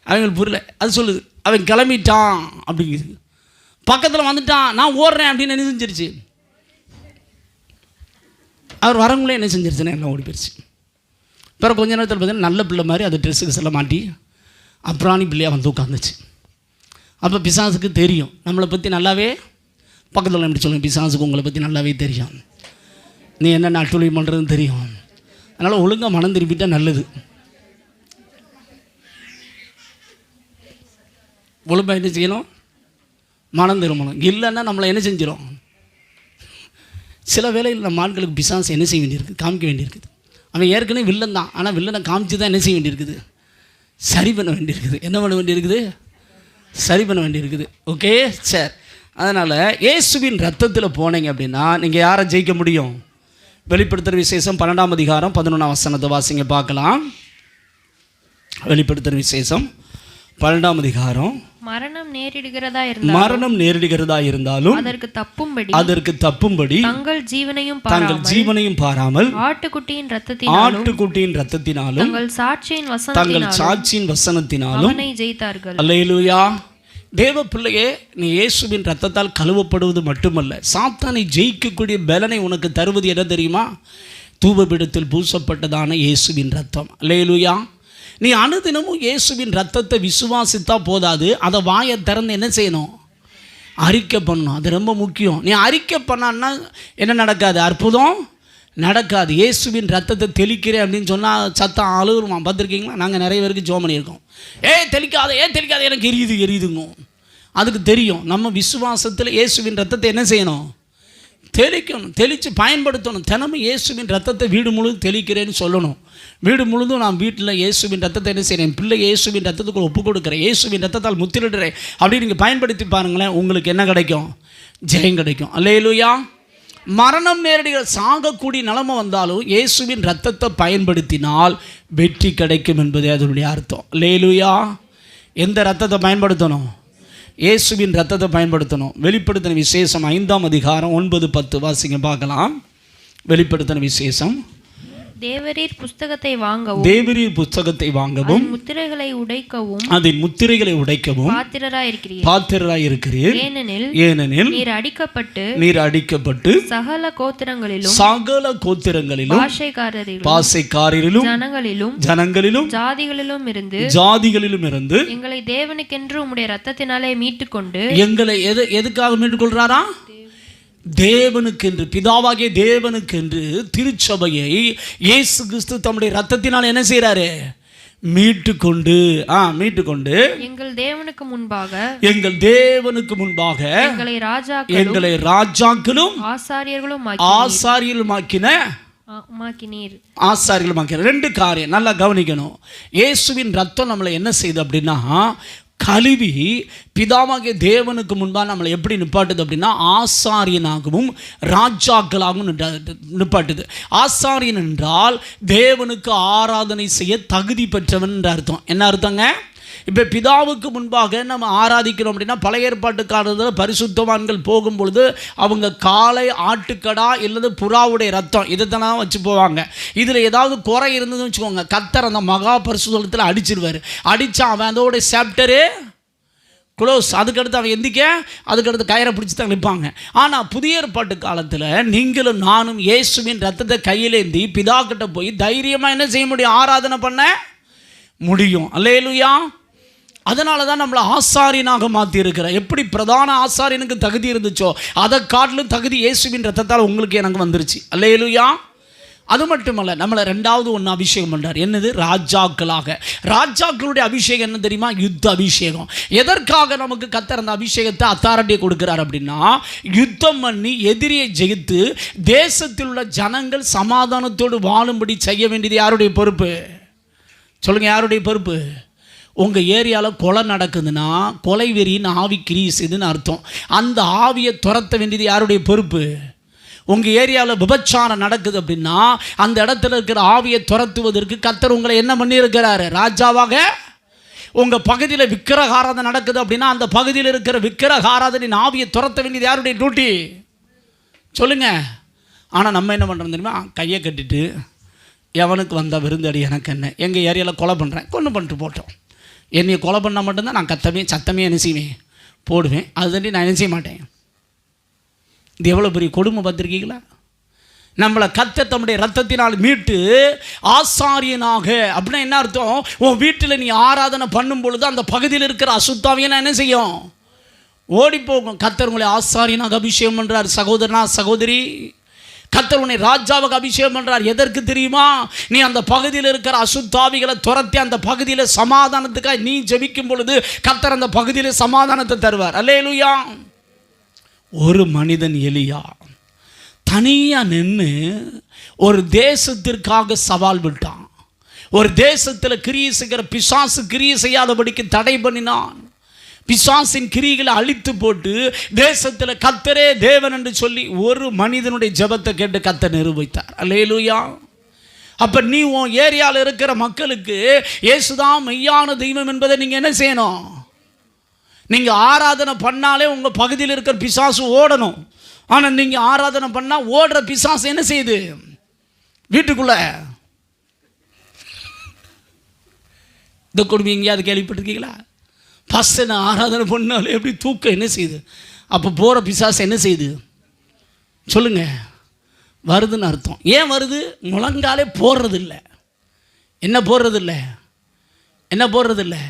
Speaker 1: அவங்களுக்கு புரியல. அது சொல்லுது அவன் கிளம்பிட்டான் அப்படிங்குது. பக்கத்தில் வந்துட்டான், நான் ஓடுறேன் அப்படின்னு என்ன செஞ்சிருச்சு? அவர் வரவங்களே என்ன செஞ்சிருச்சுன்னா எல்லாம் ஓடி போயிடுச்சு. பிறகு கொஞ்ச நேரத்தில் பார்த்தீங்கன்னா நல்ல பிள்ளை மாதிரி அது ட்ரெஸ்ஸுக்கு செல்ல மாட்டி அப்புறாணி பிள்ளையாக வந்து உட்காந்துச்சு. அப்போ பிசாசுக்கு தெரியும் நம்மளை பற்றி நல்லாவே. பக்கத்தில் எப்படி சொல்லுங்கள், பிசாசுக்கு உங்களை பற்றி நல்லாவே தெரியும், நீ என்னென்ன அட்டுழியம் பண்ணுறதுன்னு தெரியும். அதனால் ஒழுங்காக மனம் திருப்பிட்டா நல்லது. ஒழுங்காக என்ன செய்யணும்? மனம் திரும்பணும். இல்லைன்னா நம்மளை என்ன செஞ்சிடும்? சில வேளையில் நம்ம ஆட்களுக்கு பிசாசு என்ன செய்ய வேண்டியிருக்குது? காமிக்க வேண்டியிருக்குது. அவன் ஏற்கனவே வில்லன் தான், ஆனால் வில்லனை காமிச்சு தான் என்ன செய்ய வேண்டியிருக்குது? சரி பண்ண வேண்டியிருக்குது. என்ன பண்ண வேண்டியிருக்குது? சரி பண்ண வேண்டியிருக்குது. Okay sir. அதனால் இயேசுவின் ரத்தத்தில் போனீங்க அப்படின்னா நீங்கள் யாரை ஜெயிக்க முடியும்? வெளிப்படுத்துகிற விசேஷம் 12ஆம் அதிகாரம் 11ஆம் வசனத்தை வாசிங்க பார்க்கலாம். வெளிப்படுத்துகிற விசேஷம் 12ஆம் அதிகாரம். மரணம் நேரிடுகிறதா இருந்தாலும் அதற்கு தப்பும்படி தங்கள் ஜீவனையும் பாராமல் ஆட்டுக்குட்டியின் இரத்தத்தினாலும் தங்கள் சாட்சியின் வசனத்தினாலும் ஜெயித்தார்கள். அல்லேலூயா. தேவ பிள்ளையே, நீ இயேசுவின் ரத்தத்தால் கழுவப்படுவது மட்டுமல்ல, சாத்தானை ஜெயிக்கக்கூடிய பலனை உனக்கு தருவது என்ன தெரியுமா? தூபபீடத்தில் பூசப்பட்டதான இயேசுவின் ரத்தம். அல்லேலூயா. நீ அனுதினமும் இயேசுவின் ரத்தத்தை விசுவாசித்தா போதாது, அதை வாயை திறந்து என்ன செய்யணும்? அறிக்கை பண்ணணும். அது ரொம்ப முக்கியம். நீ அறிக்கை பண்ணான்னா என்ன நடக்காது? அற்புதம் நடக்காது. இயேசுவின் ரத்தத்தை தெளிக்கிறேன் அப்படின்னு சொன்னால் சத்தம் அழுகுருவான். பார்த்துருக்கீங்களா? நாங்கள் நிறைய பேருக்கு ஜெபம் பண்ணியிருக்கோம். தெளிக்காத எனக்கு எரியுதுங்க. அதுக்கு தெரியும் நம்ம விசுவாசத்தில் இயேசுவின் ரத்தத்தை என்ன செய்யணும்? தெளிக்கணும். தெளித்து பயன்படுத்தணும். தினமும் இயேசுவின் ரத்தத்தை வீடு முழுதும் தெளிக்கிறேன்னு சொல்லணும். வீடு முழுதும் நான் வீட்டில் இயேசுவின் ரத்தத்தை என்ன செய்கிறேன்? என் பிள்ளை இயேசுவின் ரத்தத்துக்கு ஒப்பு கொடுக்குறேன், இயேசுவின் ரத்தத்தால் முத்திரிடுறேன் அப்படின்னு நீங்கள் பயன்படுத்தி பாருங்களேன். உங்களுக்கு என்ன கிடைக்கும்? ஜெயம் கிடைக்கும். அல்லேலூயா. மரணம் நேரடியாக சாகக்கூடிய நிலைமை வந்தாலும் இயேசுவின் ரத்தத்தை பயன்படுத்தினால் வெற்றி கிடைக்கும் என்பதே அதனுடைய அர்த்தம். அல்லேலூயா. எந்த ரத்தத்தை பயன்படுத்தணும்? இயேசுவின் ரத்தத்தை பயன்படுத்தணும். வெளிப்படுத்தின விசேஷம் 5ஆம் அதிகாரம் 9-10 வாசிங்க பார்க்கலாம். வெளிப்படுத்தின விசேஷம்.
Speaker 2: தேவரீர் புஸ்தகத்தை வாங்கவும்,
Speaker 1: தேவரீர் புஸ்தகத்தை வாங்கவும்,
Speaker 2: முத்திரைகளை உடைக்கவும்,
Speaker 1: அதன் முத்திரைகளை உடைக்கவும் பாத்திரராய் இருக்கிறீர். ஏனெனில் நீர் அடிக்கப்பட்டு
Speaker 2: சகல கோத்திரங்களிலும்
Speaker 1: பாஷைக்காரரிலும் ஜனங்களிலும் ஜாதிகளிலும் இருந்து
Speaker 2: எங்களை தேவனுக்கென்று உம்முடைய ரத்தத்தினாலே மீட்டுக்கொண்டு,
Speaker 1: எங்களை எதுக்காக மீட்டுக்கொள்றாரா? தேவனுக்கென்று, பிதாவாகிய தேவனுக்கென்று திருச்சபையை இயேசு கிறிஸ்து தம்முடைய ரத்தத்தினால் என்ன செய்கிறாரு? மீட்டுக்கொண்டு
Speaker 2: எங்கள் தேவனுக்கு முன்பாக
Speaker 1: எங்களை ராஜாக்களும் ஆசாரியர்களுமாக்கின. ரெண்டு காரியம் நல்லா கவனிக்கணும். இயேசுவின் ரத்தம் நம்மளை என்ன செய்யுது அப்படின்னா, கழுவி பிதாவாகிய தேவனுக்கு முன்பாக நம்மளை எப்படி நிப்பாட்டுது அப்படின்னா, ஆசாரியனாகவும் ராஜாக்களாகவும் நிப்பாட்டுது. ஆசாரியன் என்றால் தேவனுக்கு ஆராதனை செய்ய தகுதி பெற்றவன் என்ற அர்த்தம். என்ன அர்த்தங்க? இப்போ பிதாவுக்கு முன்பாக நம்ம ஆராதிக்கிறோம் அப்படின்னா, பழைய ஏற்பாட்டுக்காரர்கள் பரிசுத்தவான்கள் போகும்பொழுது அவங்க காளை, ஆட்டுக்கடா இல்லது புறாவுடைய ரத்தம் இதைத்தான் வச்சு போவாங்க. இதில் ஏதாவது குறை இருந்ததுன்னு வச்சுக்கோங்க, கர்த்தர் அந்த மகா பரிசுத்தத்தில் அடிச்சிருவார். அடித்தா அவன் அதோட சாப்டரு க்ளோஸ். அதுக்கடுத்து அவன் எந்திக்க, அதுக்கடுத்து கயிறை பிடிச்சி தான் நிற்பாங்க. ஆனால் புதிய ஏற்பாட்டு காலத்தில் நீங்களும் நானும் இயேசுவின் ரத்தத்தை கையிலேந்தி பிதா கிட்ட போய் தைரியமாக என்ன செய்ய முடியும்? ஆராதனை பண்ண முடியும். அல்லேலூயா. அதனால தான் நம்மளை ஆசாரியனாக மாற்றி இருக்கிறேன். எப்படி பிரதான ஆசாரியனுக்கு தகுதி இருந்துச்சோ அதை காட்டிலும் தகுதி இயேசுவின் ரத்தத்தால் உங்களுக்கு எனக்கு வந்துருச்சு. அல்லேலூயா. அது மட்டுமல்ல, நம்மளை ரெண்டாவது ஒன்று அபிஷேகம் பண்ணுறார். என்னது? ராஜாக்களாக. ராஜாக்களுடைய அபிஷேகம் என்ன தெரியுமா? யுத்த அபிஷேகம். எதற்காக நமக்கு கர்த்தர் அந்த அபிஷேகத்தை அத்தாரிட்டியை கொடுக்கிறார் அப்படின்னா, யுத்தம் பண்ணி எதிரியை ஜெயித்து தேசத்தில் உள்ள ஜனங்கள் சமாதானத்தோடு வாழும்படி செய்ய வேண்டியது யாருடைய பொறுப்பு? சொல்லுங்கள், யாருடைய பொறுப்பு? உங்கள் ஏரியாவில் கொலை நடக்குதுன்னா கொலை வெறியின் ஆவி கிரீசுதுன்னு அர்த்தம். அந்த ஆவியை துரத்த வேண்டியது யாருடைய பொறுப்பு? உங்கள் ஏரியாவில் விபச்சாரம் நடக்குது அப்படின்னா அந்த இடத்துல இருக்கிற ஆவியை துரத்துவதற்கு கர்த்தர் உங்களை என்ன பண்ணியிருக்கிறாரு? ராஜாவாக. உங்கள் பகுதியில் விக்கிரகாராதனை நடக்குது அப்படின்னா அந்த பகுதியில் இருக்கிற விக்கிரகாராதனின் ஆவியை துரத்த வேண்டியது யாருடைய டியூட்டி? சொல்லுங்கள். ஆனால் நம்ம என்ன பண்ணுறோம் தெரியுமா? கையை கட்டிட்டு எவனுக்கு வந்தால் விருந்தடி எனக்கு என்ன, எங்கள் ஏரியாவில் கொலை பண்ணுறேன், கொன்று பண்ணிட்டு போட்டோம். என்னையை கொலை பண்ணால் மட்டும்தான் நான் சத்தமே என்ன செய்வேன்? போடுவேன். அது தாண்டி நான் என்ன செய்ய மாட்டேன். இது எவ்வளோ பெரிய கொடுமை பார்த்துருக்கீங்களா? நம்மளை கர்த்தர் தம்முடைய ரத்தத்தினால் மீட்டு ஆசாரியனாக. அப்படின்னா என்ன அர்த்தம்? உன் வீட்டில் நீ ஆராதனை பண்ணும் பொழுது அந்த பகுதியில் இருக்கிற அசுத்தாவியை நான் என்ன செய்யும்? ஓடி போகும். கர்த்தர் உங்களை ஆசாரியனாக அபிஷேகம் பண்ணுறார். சகோதரனா, சகோதரி, கர்த்தர் உன்னை ராஜாவுக்கு அபிஷேகம் பண்ணுறார். எதற்கு தெரியுமா? நீ அந்த பகுதியில் இருக்கிற அசுத்தாவிகளை துரத்தி அந்த பகுதியில் சமாதானத்துக்காக நீ ஜெபிக்கும் பொழுது கர்த்தர் அந்த பகுதியில் சமாதானத்தை தருவார். அல்லேலூயா. ஒரு மனிதன் எலியா தனியாக நின்று ஒரு தேசத்திற்காக சவால் விட்டான். ஒரு தேசத்தில் கிரியை செய்கிற பிசாசு கிரியை செய்யாதபடிக்கு தடை பண்ணினான். பிசாசின் கிரிகளை அழித்து போட்டு தேசத்தில் கர்த்தரே தேவன் என்று சொல்லி ஒரு மனிதனுடைய ஜெபத்தை கேட்டு கர்த்தர் நிரூபித்தார். அல்லேலூயா. அப்போ நீ உன் ஏரியாவில் இருக்கிற மக்களுக்கு இயேசுதான் மெய்யான தெய்வம் என்பதை நீங்கள் என்ன செய்யணும்? நீங்கள் ஆராதனை பண்ணாலே உங்கள் பகுதியில் இருக்கிற பிசாசு ஓடணும். ஆனால் நீங்கள் ஆராதனை பண்ணால் ஓடுற பிசாசு என்ன செய்யுது? வீட்டுக்குள்ள இந்த கொடுமை எங்கேயாவது கேள்விப்பட்டிருக்கீங்களா? பசனை ஆராதனை பண்ணாலே எப்படி தூக்கம் என்ன செய்யுது? அப்போ போகிற பிசாசு என்ன செய்யுது? சொல்லுங்க, வருதுன்னு அர்த்தம். ஏன் வருது? முழங்காலே போடுறதில்லை. என்ன போடுறதில்லை? என்ன போடுறது இல்லை.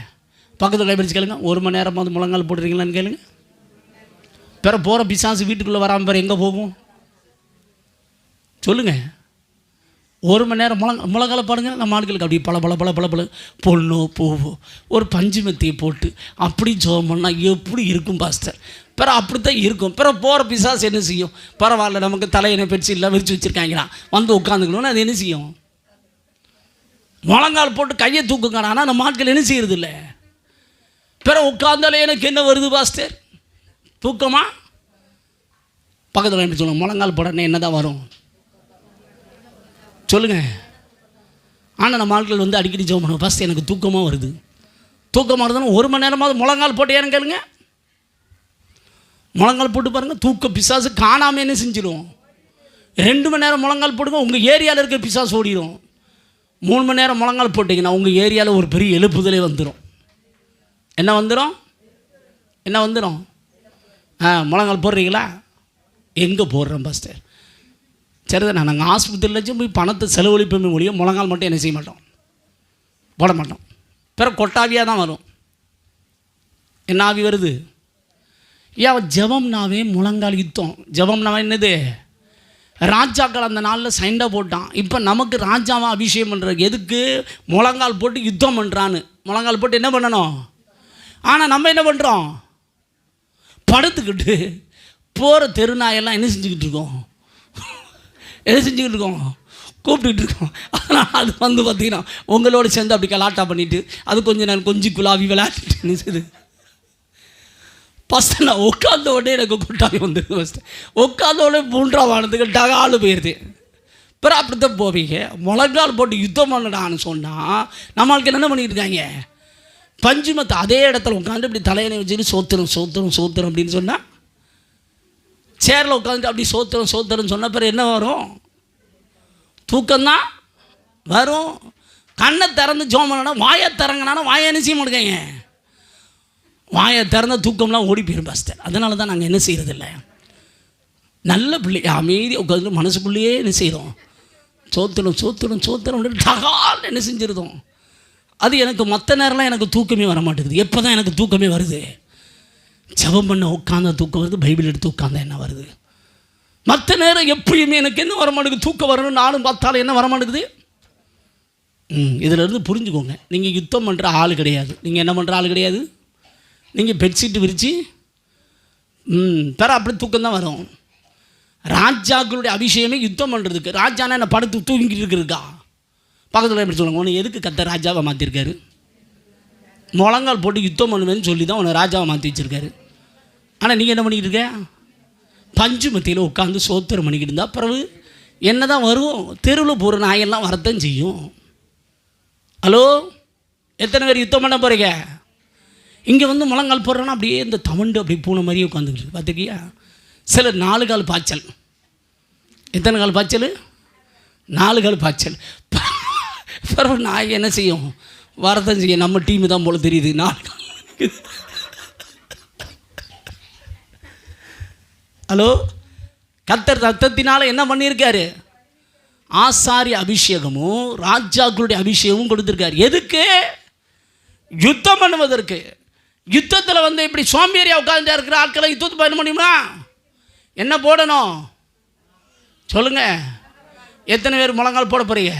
Speaker 1: பக்கத்தில் கைப்பிடிச்சு கேளுங்க, 1 மணி நேரம் வந்து முழங்கால் போடுறீங்களான்னு கேளுங்க. பிற போகிற பிசாசு வீட்டுக்குள்ளே வராமல் பிற எங்கே போகும் சொல்லுங்கள். 1 மணி நேரம் முழங்கால பாருங்க. நம்ம ஆட்களுக்கு அப்படி பல பொண்ணோ பூவோ ஒரு பஞ்சு மெத்தியை போட்டு அப்படி ஜோம் பண்ணால் எப்படி இருக்கும் பாஸ்டர்? பிற அப்படித்தான் இருக்கும். பிற போகிற பிசாசு என்ன செய்யும்? பரவாயில்ல, நமக்கு தலையணை பெருசு இல்லை விரிச்சு வச்சுருக்காங்களா, வந்து உட்காந்துக்கணும்னு அது என்ன செய்யும்? முழங்கால் போட்டு கையை தூக்குங்க. ஆனால் நம்ம ஆட்கள் என்ன செய்யறது இல்லை. பிற உட்காந்தாலே எனக்கு என்ன வருது பாஸ்டர்? தூக்கமா? பக்கத்தில் எப்படி சொல்லுங்க, முழங்கால் போடனே என்ன தான் வரும் சொல்லுங்கள். ஆனால் நம்ம ஆட்கள் வந்து அடிக்கடி ஜெபம் பண்ணுவோம், ஃபஸ்ட் எனக்கு தூக்கமாக வருது. தூக்கமாக வருதுன்னு 1 மணி நேரமாவது முழங்கால் போட்டு ஏன்னு கேளுங்க. முழங்கால் போட்டு பாருங்கள், தூக்க பிசாசு காணாமல் என்ன செஞ்சிடும். 2 மணி நேரம் முழங்கால் போடுங்க, உங்கள் ஏரியாவில் இருக்க பிசாசு ஓடிடும். 3 மணி நேரம் முழங்கால் போட்டிங்கன்னா உங்கள் ஏரியாவில் ஒரு பெரிய எழுப்புதலே வந்துடும். என்ன வந்துடும்? முழங்கால் போடுறீங்களா? எங்கே போடுறேன் பாஸ்டர்? சரிதான், நாங்கள் ஆஸ்பத்திரியில் போய் பணத்தை செலவழிப்போமே ஒழிய முழங்கால் மட்டும் என்ன செய்ய மாட்டோம், போட மாட்டோம். பிறகு கொட்டாவியாக தான் வரும். என்ன ஆவி வருது? ஏன் ஜெபம்னாவே முழங்கால் யுத்தம். ஜெபம்னாவே என்னது? ராஜாக்கள் அந்த நாளில் சைண்டா போட்டான். இப்போ நமக்கு ராஜாவை அபிஷேகம் பண்ணுறது எதுக்கு? முழங்கால் போட்டு யுத்தம் பண்ணுறான்னு. முழங்கால் போட்டு என்ன பண்ணணும்? ஆனால் நம்ம என்ன பண்ணுறோம்? படுத்துக்கிட்டு போகிற தெருநாயெல்லாம் என்ன செஞ்சுக்கிட்டு இருக்கோம்? கூப்பிட்டுக்கிட்டு இருக்கோம். அதனால் அது வந்து பார்த்திங்கன்னா உங்களோட சேர்ந்து அப்படி கலாட்டா பண்ணிவிட்டு அது கொஞ்சம் நான் கொஞ்சம் குலாவி விளையாட்டுட்டு என்ன செய்யுது. ஃபஸ்ட்டு நான் உட்காந்த உடனே எனக்கு கொட்டாவி வந்துடுது. ஃபஸ்ட்டு உட்காந்த உடனே 3ஆம் வானத்துக்கு டகாலு போயிடுது. பிறகு அப்படித்தான் போவீங்க. முழங்கால் போட்டு யுத்தம் பண்ணடான்னு சொன்னால் நம்மளுக்கு என்ன பண்ணிட்டு இருக்காங்க? பஞ்சுமத்தை அதே இடத்துல உட்காந்து இப்படி தலையணை வச்சுட்டு சோத்திரம் அப்படின்னு சொன்னால், சேரில் உட்காந்துட்டு அப்படி சோத்திரம்னு சொன்ன பிறகு என்ன வரும்? தூக்கம்தான் வரும். கண்ணை திறந்து ஜோம் பண்ணனா, வாயை திறங்கினா வாயை என்ன செய்ய மாட்டேங்க. வாயை திறந்த தூக்கம்லாம் ஓடி போயிடும் பாஸ்டர். அதனால தான் நாங்கள் என்ன செய்கிறதில்ல. நல்ல பிள்ளை அமைதி உட்காந்து மனசுக்குள்ளேயே என்ன செய்கிறோம்? சோத்திரம் டகால் என்ன செஞ்சிருந்தோம். அது எனக்கு மற்ற நேரம்லாம் எனக்கு தூக்கமே வர மாட்டேங்குது. எப்போ தான் எனக்கு தூக்கமே வருது? ஜெபம் பண்ண உட்காந்தா தூக்கம் வருது, பைபிள் எடுத்து உட்காந்தா என்ன வருது? மற்ற நேரம் எப்பயுமே எனக்கு என்ன வர மாட்டேங்குது? தூக்கம் வரணும். நானும் பார்த்தாலும் என்ன வர மாட்டேங்குது? இதிலேருந்து புரிஞ்சுக்கோங்க, நீங்கள் யுத்தம் பண்ணுற ஆள் கிடையாது. நீங்கள் என்ன பண்ணுற ஆள் கிடையாது. நீங்கள் பெட்ஷீட்டு விரித்து அப்படி தூக்கம் தான் வரும். ராஜாக்களுடைய அபிஷேகமே யுத்தம் பண்ணுறதுக்கு. ராஜானா என்ன படுத்து தூங்கிட்டு இருக்கிறதுக்கா? பக்கத்தில் எப்படி சொல்லுவாங்க, உன்னை எதுக்கு கத்த ராஜாவை மாற்றிருக்காரு? முழங்கால் போட்டு யுத்தம் பண்ணுவேன்னு சொல்லி தான் உன்னை ராஜாவை மாற்றி வச்சுருக்காரு. ஆனால் நீங்கள் என்ன பண்ணிக்கிட்டு இருக்க? பஞ்சு மத்தியில் உட்காந்து சோத்திரம் பண்ணிக்கிட்டு இருந்தால் பிறகு என்ன தான் வரும்? தெருவில் போகிற நாயெல்லாம் வரத்தான் செய்யும். ஹலோ, எத்தனை பேர் யுத்தம் பண்ண போகிறீங்க? இங்கே வந்து முழங்கால் போடுறோன்னா அப்படியே இந்த தவண்டு அப்படி பூனை மாதிரியே உட்காந்துக்கிட்டு பார்த்துக்கியா? சில 4 கால் பாய்ச்சல். எத்தனை கால் பாய்ச்சல்? 4 கால் பாய்ச்சல். பிறகு நாய் என்ன செய்யும்? வரதான் செய்யும். நம்ம டீமு தான் போல தெரியுது. 4 கால். ஹலோ, கர்த்தர் ரத்தத்தினால என்ன பண்ணியிருக்காரு? ஆசாரிய அபிஷேகமும் ராஜாக்களுடைய அபிஷேகமும் கொடுத்துருக்காரு. எதுக்கு? யுத்தம் பண்ணுவதற்கு. யுத்தத்தில் வந்து இப்படி சோம்பேறியா உட்காந்துட்டா இருக்கிற ஆட்களை யுத்தத்தை பண்ண முடியுமா? என்ன போடணும் சொல்லுங்கள். எத்தனை பேர் முழங்கால் போட போகிறீங்க?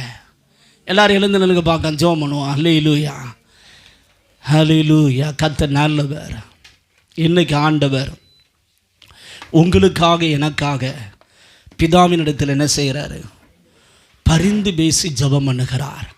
Speaker 1: எல்லோரும் எழுந்து நிலுங்க பார்க்க ஜெபம் பண்ணுவோம். ஹல்லேலூயா, ஹல்லேலூயா. கர்த்தர் நல்லவர். இன்னைக்கு ஆண்டவர் உங்களுக்காக எனக்காக பிதாவின் இடத்தில் என்ன செய்கிறாரு? பரிந்து பேசி ஜெபம் பண்ணுகிறார்.